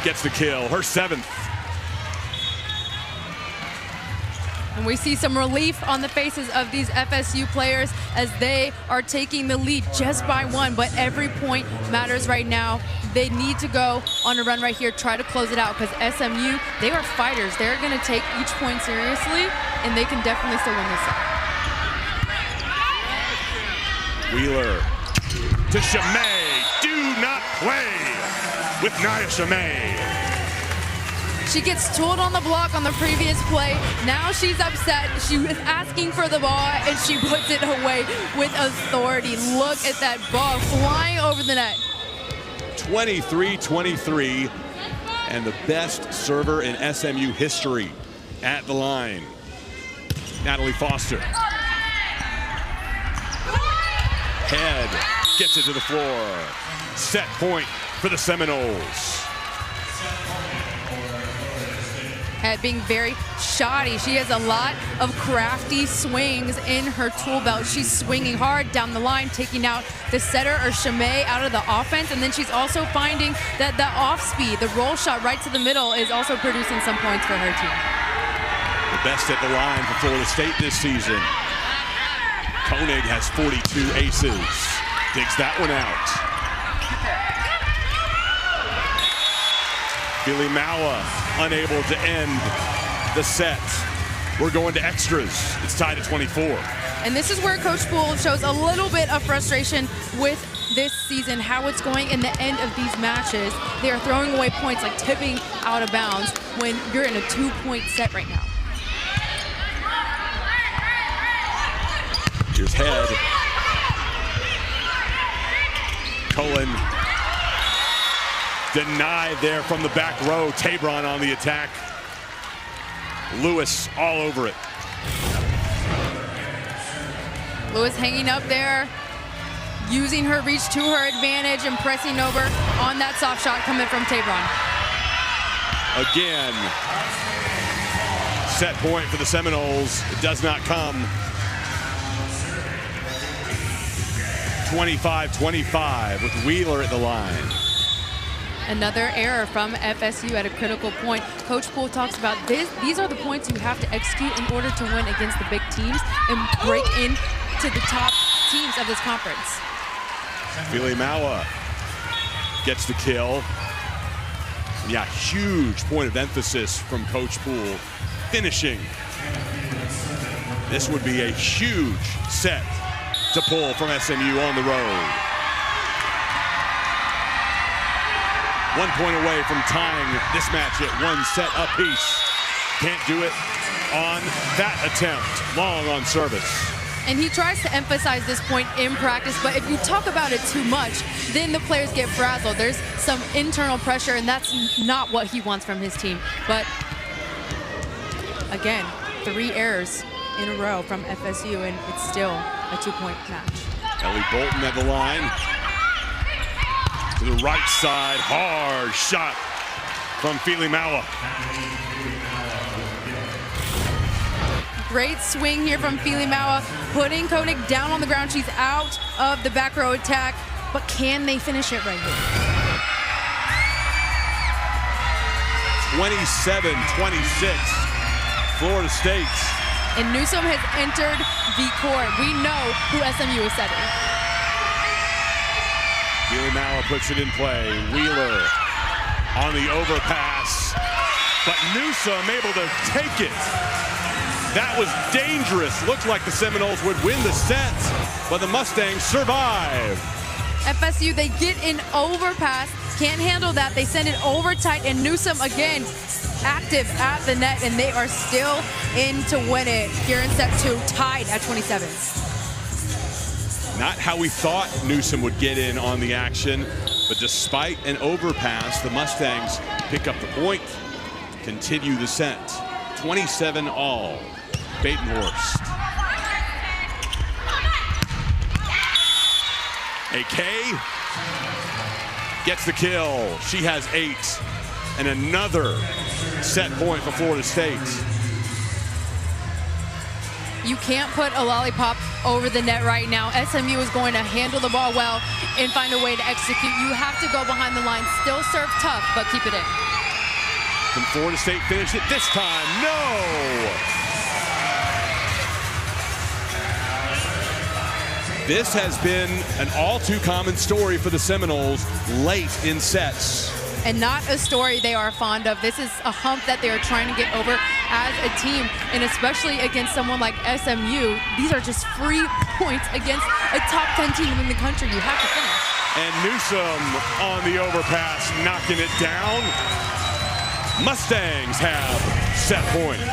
gets the kill, her 7th. And we see some relief on the faces of these FSU players as they are taking the lead just by 1, but every point matters right now. They need to go on a run right here, try to close it out, because SMU, they are fighters. They're going to take each point seriously, and they can definitely still win this set. Wheeler to Shamay. Do not play with Nia Shamay. She gets tooled on the block on the previous play. Now she's upset. She was asking for the ball, and she puts it away with authority. Look at that ball flying over the net. 23-23, and the best server in SMU history at the line. Natalie Foster. Head gets it to the floor. Set point for the Seminoles. Head being very shoddy. She has a lot of crafty swings in her tool belt. She's swinging hard down the line, taking out the setter or Shamay out of the offense, and then she's also finding that the off speed, the roll shot right to the middle, is also producing some points for her team. The best at the line for Florida State this season. Koenig has 42 aces. Digs that one out. Billy Maua unable to end the set. We're going to extras. It's tied at 24. And this is where Coach Poole shows a little bit of frustration with this season, how it's going in the end of these matches. They are throwing away points, like tipping out of bounds when you're in a 2-point set right now. Here's Head. Cullen denied there from the back row. Tabron on the attack. Lewis all over it. Lewis hanging up there, using her reach to her advantage and pressing over on that soft shot coming from Tabron. Again, set point for the Seminoles. It does not come. 25-25 with Wheeler at the line. Another error from FSU at a critical point. Coach Poole talks about this. These are the points you have to execute in order to win against the big teams and break into the top teams of this conference. Billy Maua gets the kill. Yeah, huge point of emphasis from Coach Poole. Finishing. This would be a huge set to pull from SMU on the road. 1 point away from tying this match at 1 set apiece. Can't do it on that attempt. Long on service. And he tries to emphasize this point in practice, but if you talk about it too much, then the players get frazzled. There's some internal pressure, and that's not what he wants from his team. But again, 3 errors in a row from FSU, and it's still a 2-point match. Ellie Bolton at the line. To the right side, hard shot from Fili Maua. Great swing here from Fili Maua, putting Koenig down on the ground. She's out of the back row attack, but can they finish it right here? 27-26, Florida State. And Newsom has entered the court. We know who SMU is setting. Fili Maua puts it in play. Wheeler on the overpass, but Newsom able to take it. That was dangerous. Looked like the Seminoles would win the set, but the Mustangs survive. FSU, they get an overpass can't handle that. They send it over tight, and Newsom again active at the net, and they are still in to win it here in set 2, tied at 27. Not how we thought Newsom would get in on the action, but despite an overpass, the Mustangs pick up the point, continue the set. 27 all. Batenhorst. AK gets the kill. She has 8. And another set point for Florida State. You can't put a lollipop over the net right now. SMU is going to handle the ball well and find a way to execute. You have to go behind the line, still serve tough, but keep it in. Can Florida State finish it this time? No! This has been an all too common story for the Seminoles late in sets. And not a story they are fond of. This is a hump that they are trying to get over as a team, and especially against someone like SMU. These are just free points against a top 10 team in the country. You have to finish. And Newsom on the overpass, knocking it down. Mustangs have set point.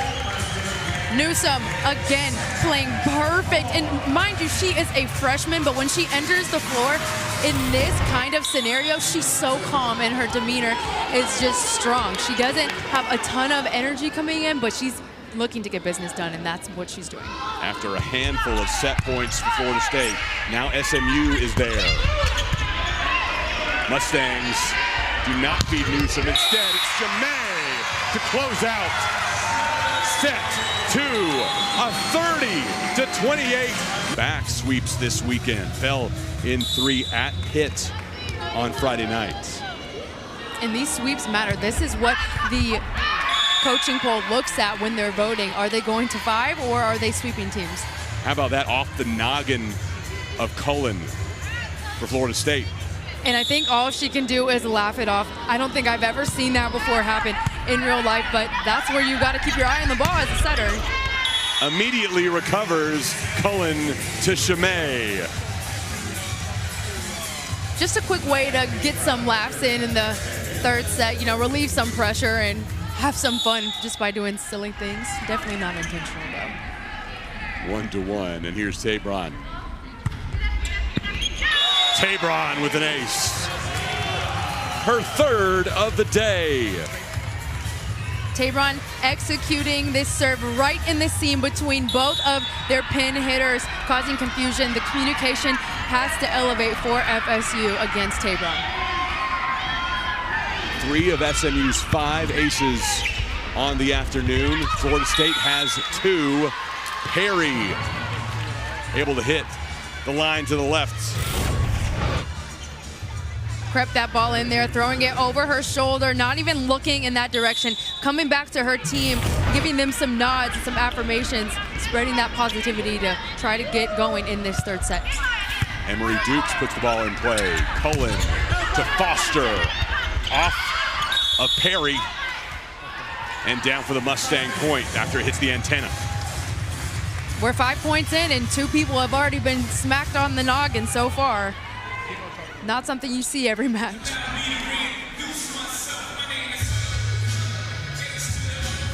Newsom again playing perfect, and mind you, she is a freshman, but when she enters the floor in this kind of scenario, she's so calm and her demeanor is just strong. She doesn't have a ton of energy coming in, but she's looking to get business done, and that's what she's doing. After a handful of set points for Florida State, now SMU is there. Mustangs do not beat Newsom. Instead, it's Jamay to close out set 2, a 30-28 back sweeps this weekend. Fell in 3 at Pitt on Friday night. And these sweeps matter. This is what the coaching poll looks at when they're voting. Are they going to 5 or are they sweeping teams? How about that off the noggin of Cullen for Florida State? And I think all she can do is laugh it off. I don't think I've ever seen that before happen in real life, but that's where you got to keep your eye on the ball as a setter. Immediately recovers Cullen to Jamay. Just a quick way to get some laughs in the third set, you know, relieve some pressure and have some fun just by doing silly things. Definitely not intentional, though. 1-1, and here's Tabron. Tabron with an ace. Her 3rd of the day. Tabron executing this serve right in the seam between both of their pin hitters, causing confusion. The communication has to elevate for FSU against Tabron. 3 of SMU's 5 aces on the afternoon. Florida State has 2. Perry able to hit the line to the left. Crept that ball in there, throwing it over her shoulder, not even looking in that direction, coming back to her team, giving them some nods and some affirmations, spreading that positivity to try to get going in this third set. Emery Dukes puts the ball in play. Cullen to Foster. Off of Perry. And down for the Mustang point after it hits the antenna. We're 5 points in, and 2 people have already been smacked on the noggin so far. Not something you see every match.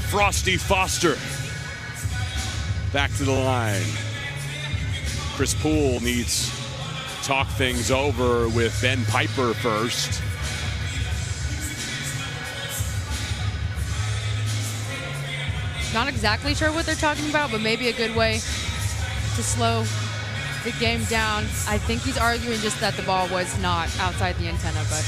Frosty Foster back to the line. Chris Poole needs to talk things over with Ben Piper first. Not exactly sure what they're talking about, but maybe a good way to slow the game down. I think he's arguing just that the ball was not outside the antenna, but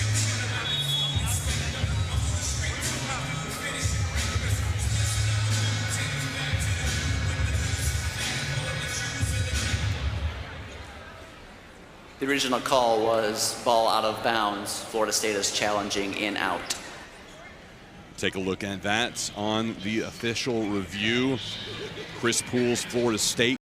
The original call was ball out of bounds. Florida State is challenging in out. Take a look at that on the official review. Chris Poole's Florida State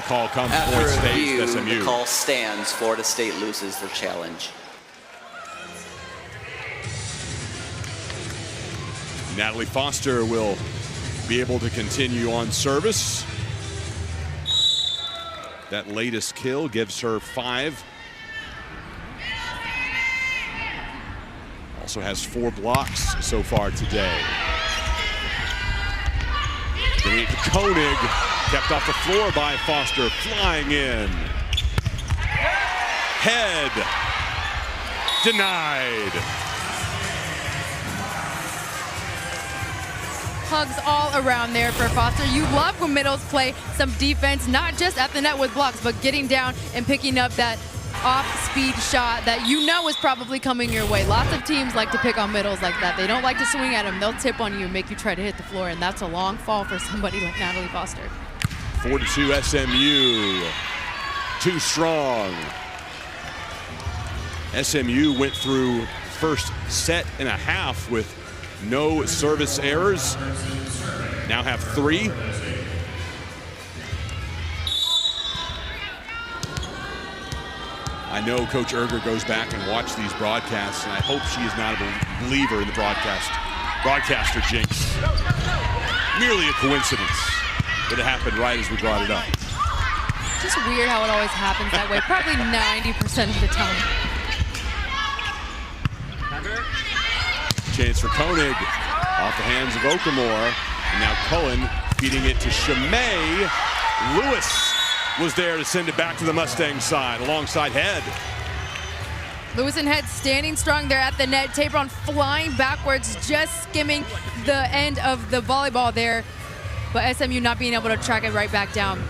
call comes. After Florida a State, review, SMU. the call stands. Florida State loses their challenge. Natalie Foster will be able to continue on service. That latest kill gives her 5. Also has 4 blocks so far today. Getting it to Koenig, kept off the floor by Foster, flying in. Head, denied. Hugs all around there for Foster. You love when middles play some defense, not just at the net with blocks, but getting down and picking up that off-speed shot that you know is probably coming your way. Lots of teams like to pick on middles like that. They don't like to swing at them. They'll tip on you and make you try to hit the floor, and that's a long fall for somebody like Natalie Foster. 4-2 SMU, too strong. SMU went through first set and a half with no service errors. Now have 3. I know Coach Erger goes back and watches these broadcasts, and I hope she is not a believer in the broadcaster jinx. Merely a coincidence that it happened right as we brought it up. Just weird how it always happens that way, probably 90% of the time. Chance for Koenig, off the hands of Okamore, and now Cullen feeding it to Chimay. Lewis was there to send it back to the Mustang side, alongside Head. Lewis and Head standing strong there at the net. Tabron flying backwards, just skimming the end of the volleyball there, but SMU not being able to track it right back down.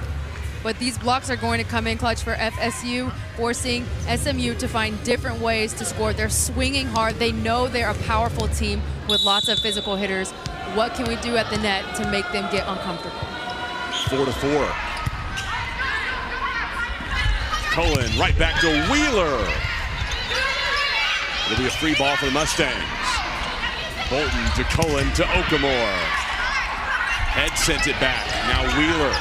But these blocks are going to come in clutch for FSU, forcing SMU to find different ways to score. They're swinging hard. They know they're a powerful team with lots of physical hitters. What can we do at the net to make them get uncomfortable? 4-4. Cullen right back to Wheeler. It'll be a free ball for the Mustangs. Bolton to Cullen to Okamore. Head sent it back. Now Wheeler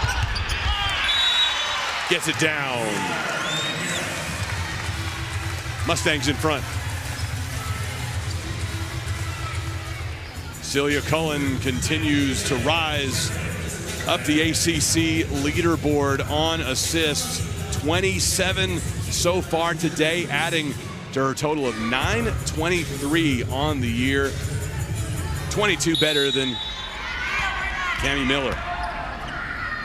gets it down. Mustangs in front. Celia Cullen continues to rise up the ACC leaderboard on assists. 27 so far today, adding to her total of 923 on the year. 22 better than Cammie Miller.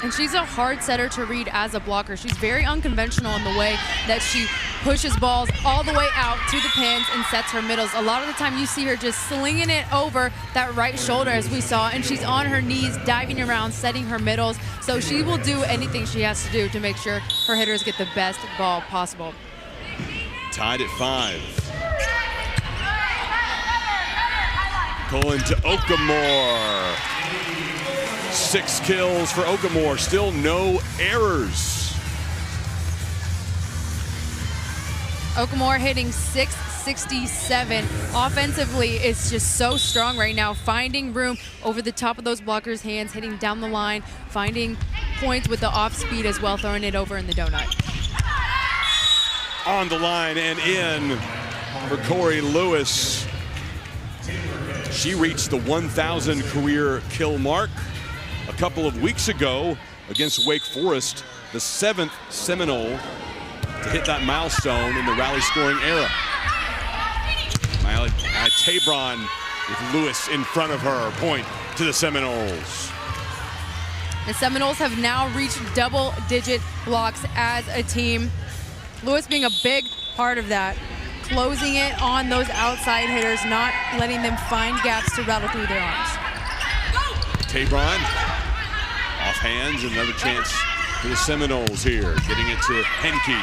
And she's a hard setter to read as a blocker. She's very unconventional in the way that she pushes balls all the way out to the pins and sets her middles. A lot of the time you see her just slinging it over that right shoulder as we saw, and she's on her knees diving around, setting her middles. So she will do anything she has to do to make sure her hitters get the best ball possible. Tied at 5. Cullen to Okamore. 6 kills for Okamore, still no errors. Okamore hitting 667. Offensively, it's just so strong right now, finding room over the top of those blockers' hands, hitting down the line, finding points with the off speed as well, throwing it over in the donut. On the line and in for Corey Lewis. She reached the 1,000 career kill mark a couple of weeks ago against Wake Forest, the 7th Seminole to hit that milestone in the rally scoring era. Tabron with Lewis in front of her, point to the Seminoles. The Seminoles have now reached double-digit blocks as a team. Lewis being a big part of that, closing it on those outside hitters, not letting them find gaps to rattle through their arms. Tabron off hands, another chance for the Seminoles here, getting it to Henke.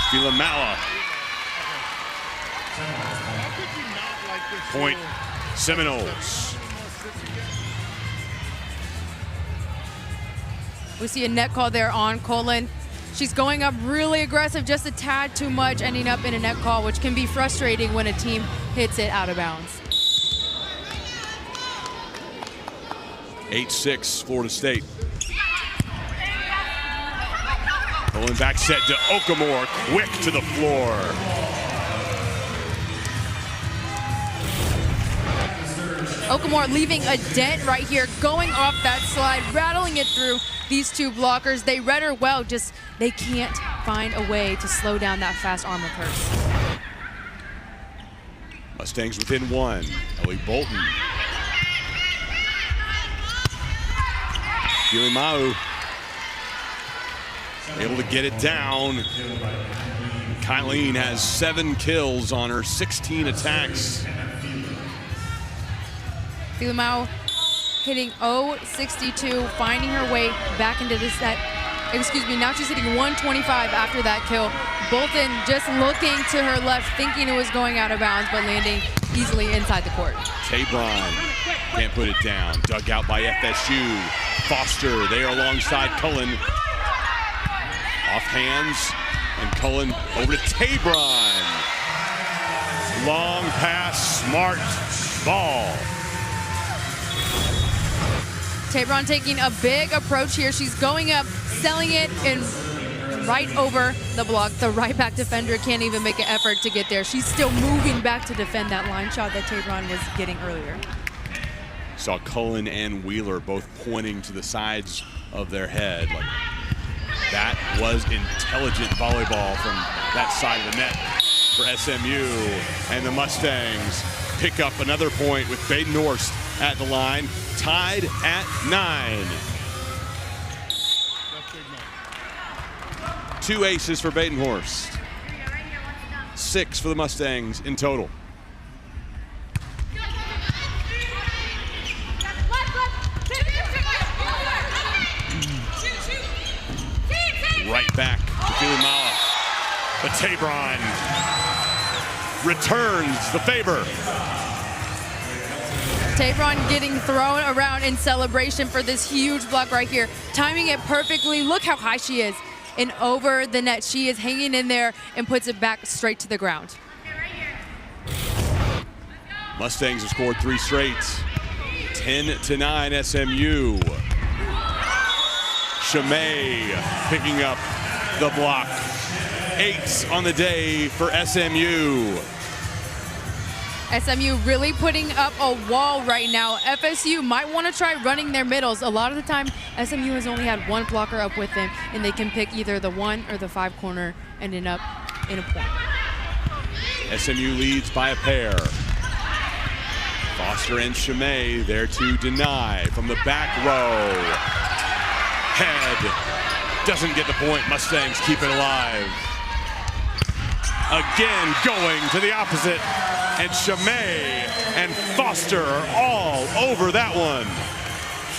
Filamala. Point Seminoles. We see a net call there on Cullen. She's going up really aggressive, just a tad too much, ending up in a net call, which can be frustrating when a team hits it out of bounds. 8-6 Florida State. Pulling back set to Okamore, quick to the floor. Okamore leaving a dent right here, going off that slide, rattling it through these two blockers. They read her well, just they can't find a way to slow down that fast arm of hers. Mustangs within one. Ellie Bolton. Gilimau able to get it down. Kylene has 7 kills on her 16 attacks. Gilimau hitting 0-62, finding her way back into the set. Excuse me, now she's hitting 125 after that kill. Bolton just looking to her left, thinking it was going out of bounds, but landing easily inside the court. Tabron can't put it down. Dug out by FSU. Foster there alongside Cullen. Off hands, and Cullen over to Tabron. Long pass, smart ball. Tabron taking a big approach here. She's going up, selling it, and right over the block. The right back defender can't even make an effort to get there. She's still moving back to defend that line shot that Tabron was getting earlier. Saw Cullen and Wheeler both pointing to the sides of their head. Like, that was intelligent volleyball from that side of the net for SMU. And the Mustangs pick up another point with Badenhorst at the line, tied at 9. 2 aces for Badenhorst. 6 for the Mustangs in total. Right back to Gilimau. But Tabron returns the favor. Tabron getting thrown around in celebration for this huge block right here. Timing it perfectly. Look how high she is. And over the net, she is hanging in there and puts it back straight to the ground. Mustangs have scored 3 straight. 10-9 SMU. Chimay picking up the block. 8 on the day for SMU. SMU really putting up a wall right now. FSU might want to try running their middles. A lot of the time, SMU has only had 1 blocker up with them, and they can pick either the 1 or the 5 corner and end up in a point. SMU leads by a pair. Foster and Chimay there to deny from the back row. Head doesn't get the point. Mustangs keep it alive. Again going to the opposite. And Chimay and Foster are all over that one.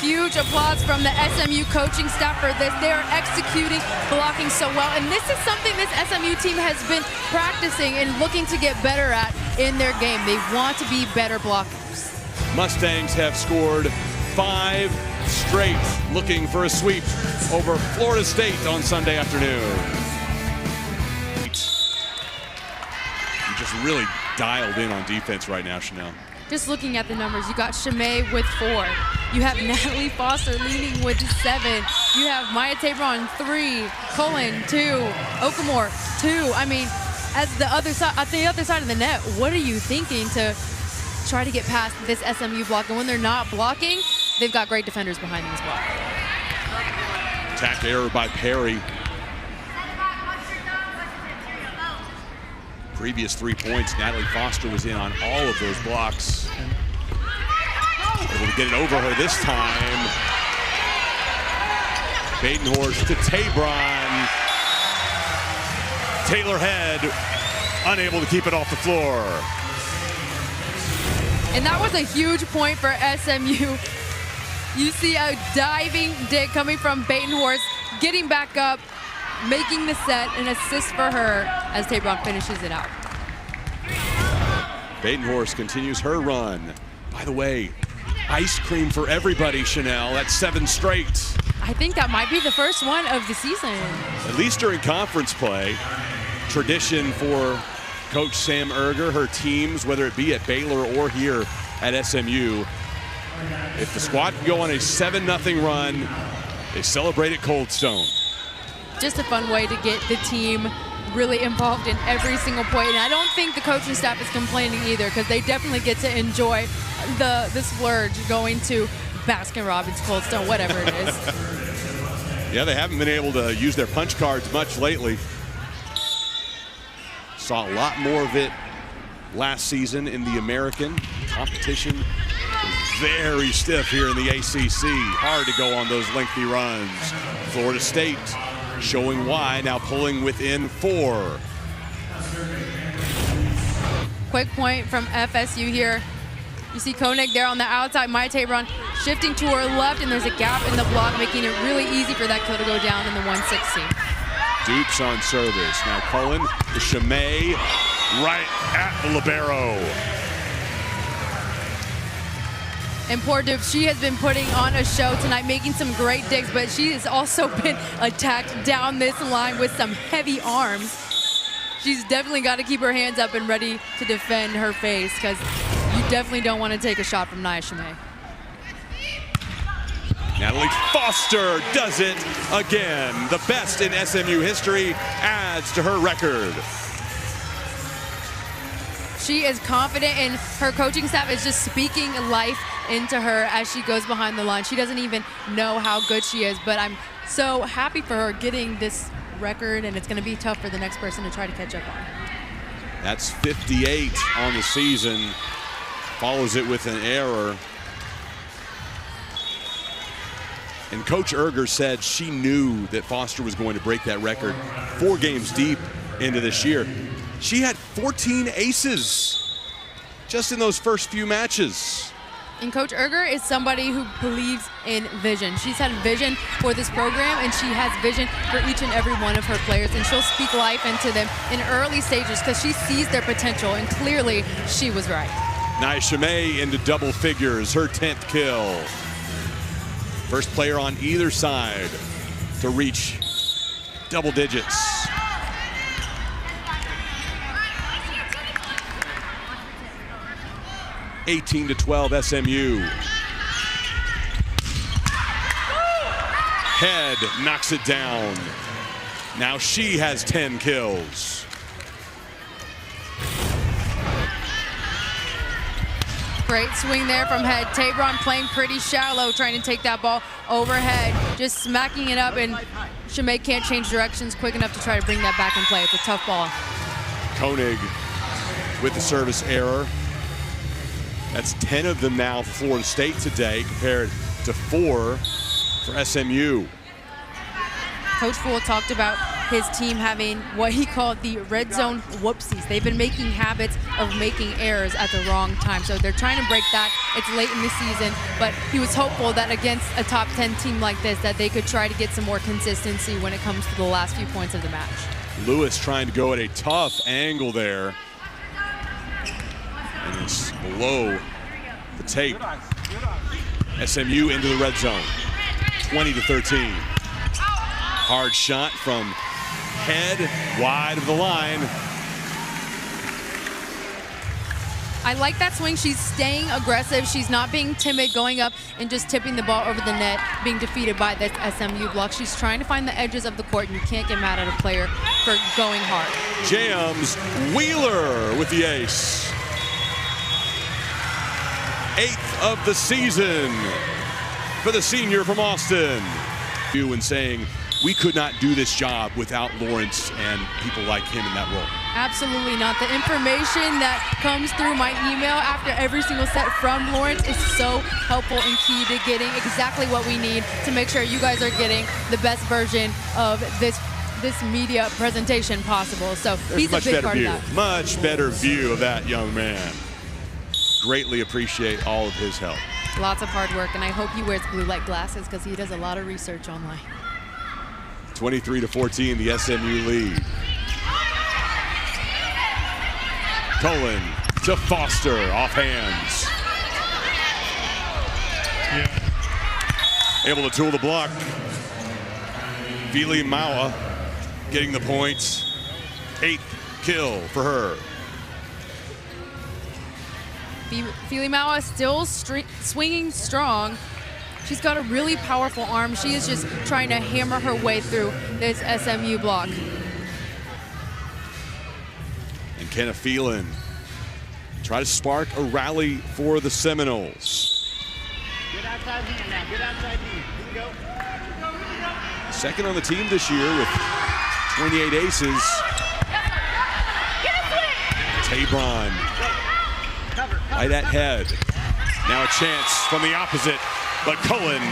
Huge applause from the SMU coaching staff for this. They are executing, blocking so well. And this is something this SMU team has been practicing and looking to get better at in their game. They want to be better blockers. Mustangs have scored 5 straight, looking for a sweep over Florida State on Sunday afternoon. You just really dialed in on defense right now, Chanel. Just looking at the numbers, you got Chimay with 4. You have Natalie Foster leading with 7. You have Maya Tabron 3, Cullen 2, Okamore 2. I mean, at the other side of the net, what are you thinking to try to get past this SMU block? And when they're not blocking, they've got great defenders behind them as well. Attack error by Perry. Previous 3 points, Natalie Foster was in on all of those blocks. Able to get it over her this time. Badenhorst to Tabron. Taylor Head unable to keep it off the floor. And that was a huge point for SMU. You see a diving dig coming from Badenhorst, getting back up, making the set, an assist for her as Tabron finishes it out. Badenhorst continues her run. By the way, ice cream for everybody, Chanel. That's 7 straight. I think that might be the first one of the season. At least during conference play. Tradition for Coach Sam Erger, her teams, whether it be at Baylor or here at SMU. If the squad can go on a 7-0 run, they celebrate at Cold Stone. Just a fun way to get the team really involved in every single point. And I don't think the coaching staff is complaining either, because they definitely get to enjoy the splurge going to Baskin-Robbins, Cold Stone, whatever it is. Yeah, they haven't been able to use their punch cards much lately. Saw a lot more of it last season in the American. Competition is very stiff here in the ACC. Hard to go on those lengthy runs. Florida State showing why, now pulling within 4. Quick point from FSU here. You see Koenig there on the outside. Maite run shifting to her left, and there's a gap in the block, making it really easy for that kill to go down in the 160. Dukes on service. Now Cullen to Chimay, right at the libero. And poor Dukes, she has been putting on a show tonight, making some great digs, but she has also been attacked down this line with some heavy arms. She's definitely got to keep her hands up and ready to defend her face, because you definitely don't want to take a shot from Nia Chimay. Natalie Foster does it again. The best in SMU history adds to her record. She is confident, and her coaching staff is just speaking life into her as she goes behind the line. She doesn't even know how good she is, but I'm so happy for her getting this record, and it's going to be tough for the next person to try to catch up on. That's 58 on the season. Follows it with an error. And Coach Erger said she knew that Foster was going to break that record 4 games deep into this year. She had 14 aces just in those first few matches. And Coach Erger is somebody who believes in vision. She's had vision for this program, and she has vision for each and every one of her players, and she'll speak life into them in early stages because she sees their potential, and clearly she was right. Nia Chimay into double figures, her 10th kill. First player on either side to reach double digits. (18-12) SMU. Head knocks it down. Now she has 10 kills. Great swing there from Head. Tabron playing pretty shallow, trying to take that ball overhead, just smacking it up, and Chimay can't change directions quick enough to try to bring that back in play. It's a tough ball. Koenig with the service error. That's 10 of them now for Florida State today, compared to 4 for SMU. Coach Fool talked about his team having what he called the red zone whoopsies. They've been making habits of making errors at the wrong time, so they're trying to break that. It's late in the season, but he was hopeful that against a top 10 team like this, that they could try to get some more consistency when it comes to the last few points of the match. Lewis trying to go at a tough angle there. And it's below the tape. SMU into the red zone, 20-13. Hard shot from Head, wide of the line. I like that swing. She's staying aggressive. She's not being timid, going up and just tipping the ball over the net, being defeated by this SMU block. She's trying to find the edges of the court, and you can't get mad at a player for going hard. James Wheeler with the ace. 8th of the season for the senior from Austin. And saying, we could not do this job without Lawrence and people like him in that role. Absolutely not. The information that comes through my email after every single set from Lawrence is so helpful and key to getting exactly what we need to make sure you guys are getting the best version of this media presentation possible. So he's a big part of that. Much better view of that young man. Greatly appreciate all of his help. Lots of hard work, and I hope he wears blue light glasses because he does a lot of research online. 23-14, the SMU lead. Cullen to Foster, off hands. Able to tool the block. Vili Maua getting the points. 8th kill for her. Filimawa still swinging strong. She's got a really powerful arm. She is just trying to hammer her way through this SMU block. And Kenna Phelan try to spark a rally for the Seminoles. Good outside hand now. Good outside hand. Here we go. Second on the team this year with 28 aces. Tabron right at head. Now a chance from the opposite, but Cullen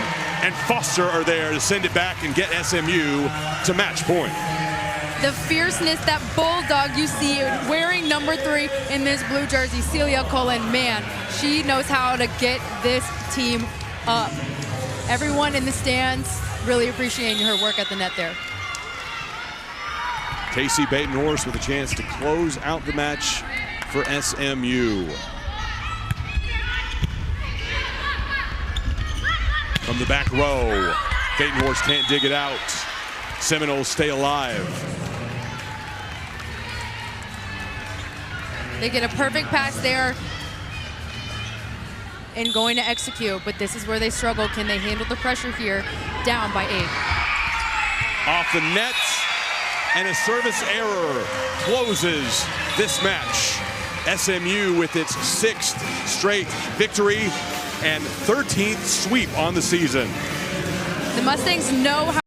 and Foster are there to send it back and get SMU to match point. The fierceness, that bulldog you see wearing number 3 in this blue jersey, Celia Cullen, man, she knows how to get this team up. Everyone in the stands really appreciating her work at the net there. Casey Baton-Horse with a chance to close out the match for SMU. From the back row, Baton-Horse can't dig it out. Seminoles stay alive. They get a perfect pass there and going to execute, but this is where they struggle. Can they handle the pressure here? Down by 8. Off the net, and a service error closes this match. SMU with its 6th straight victory and 13th sweep on the season. The Mustangs know how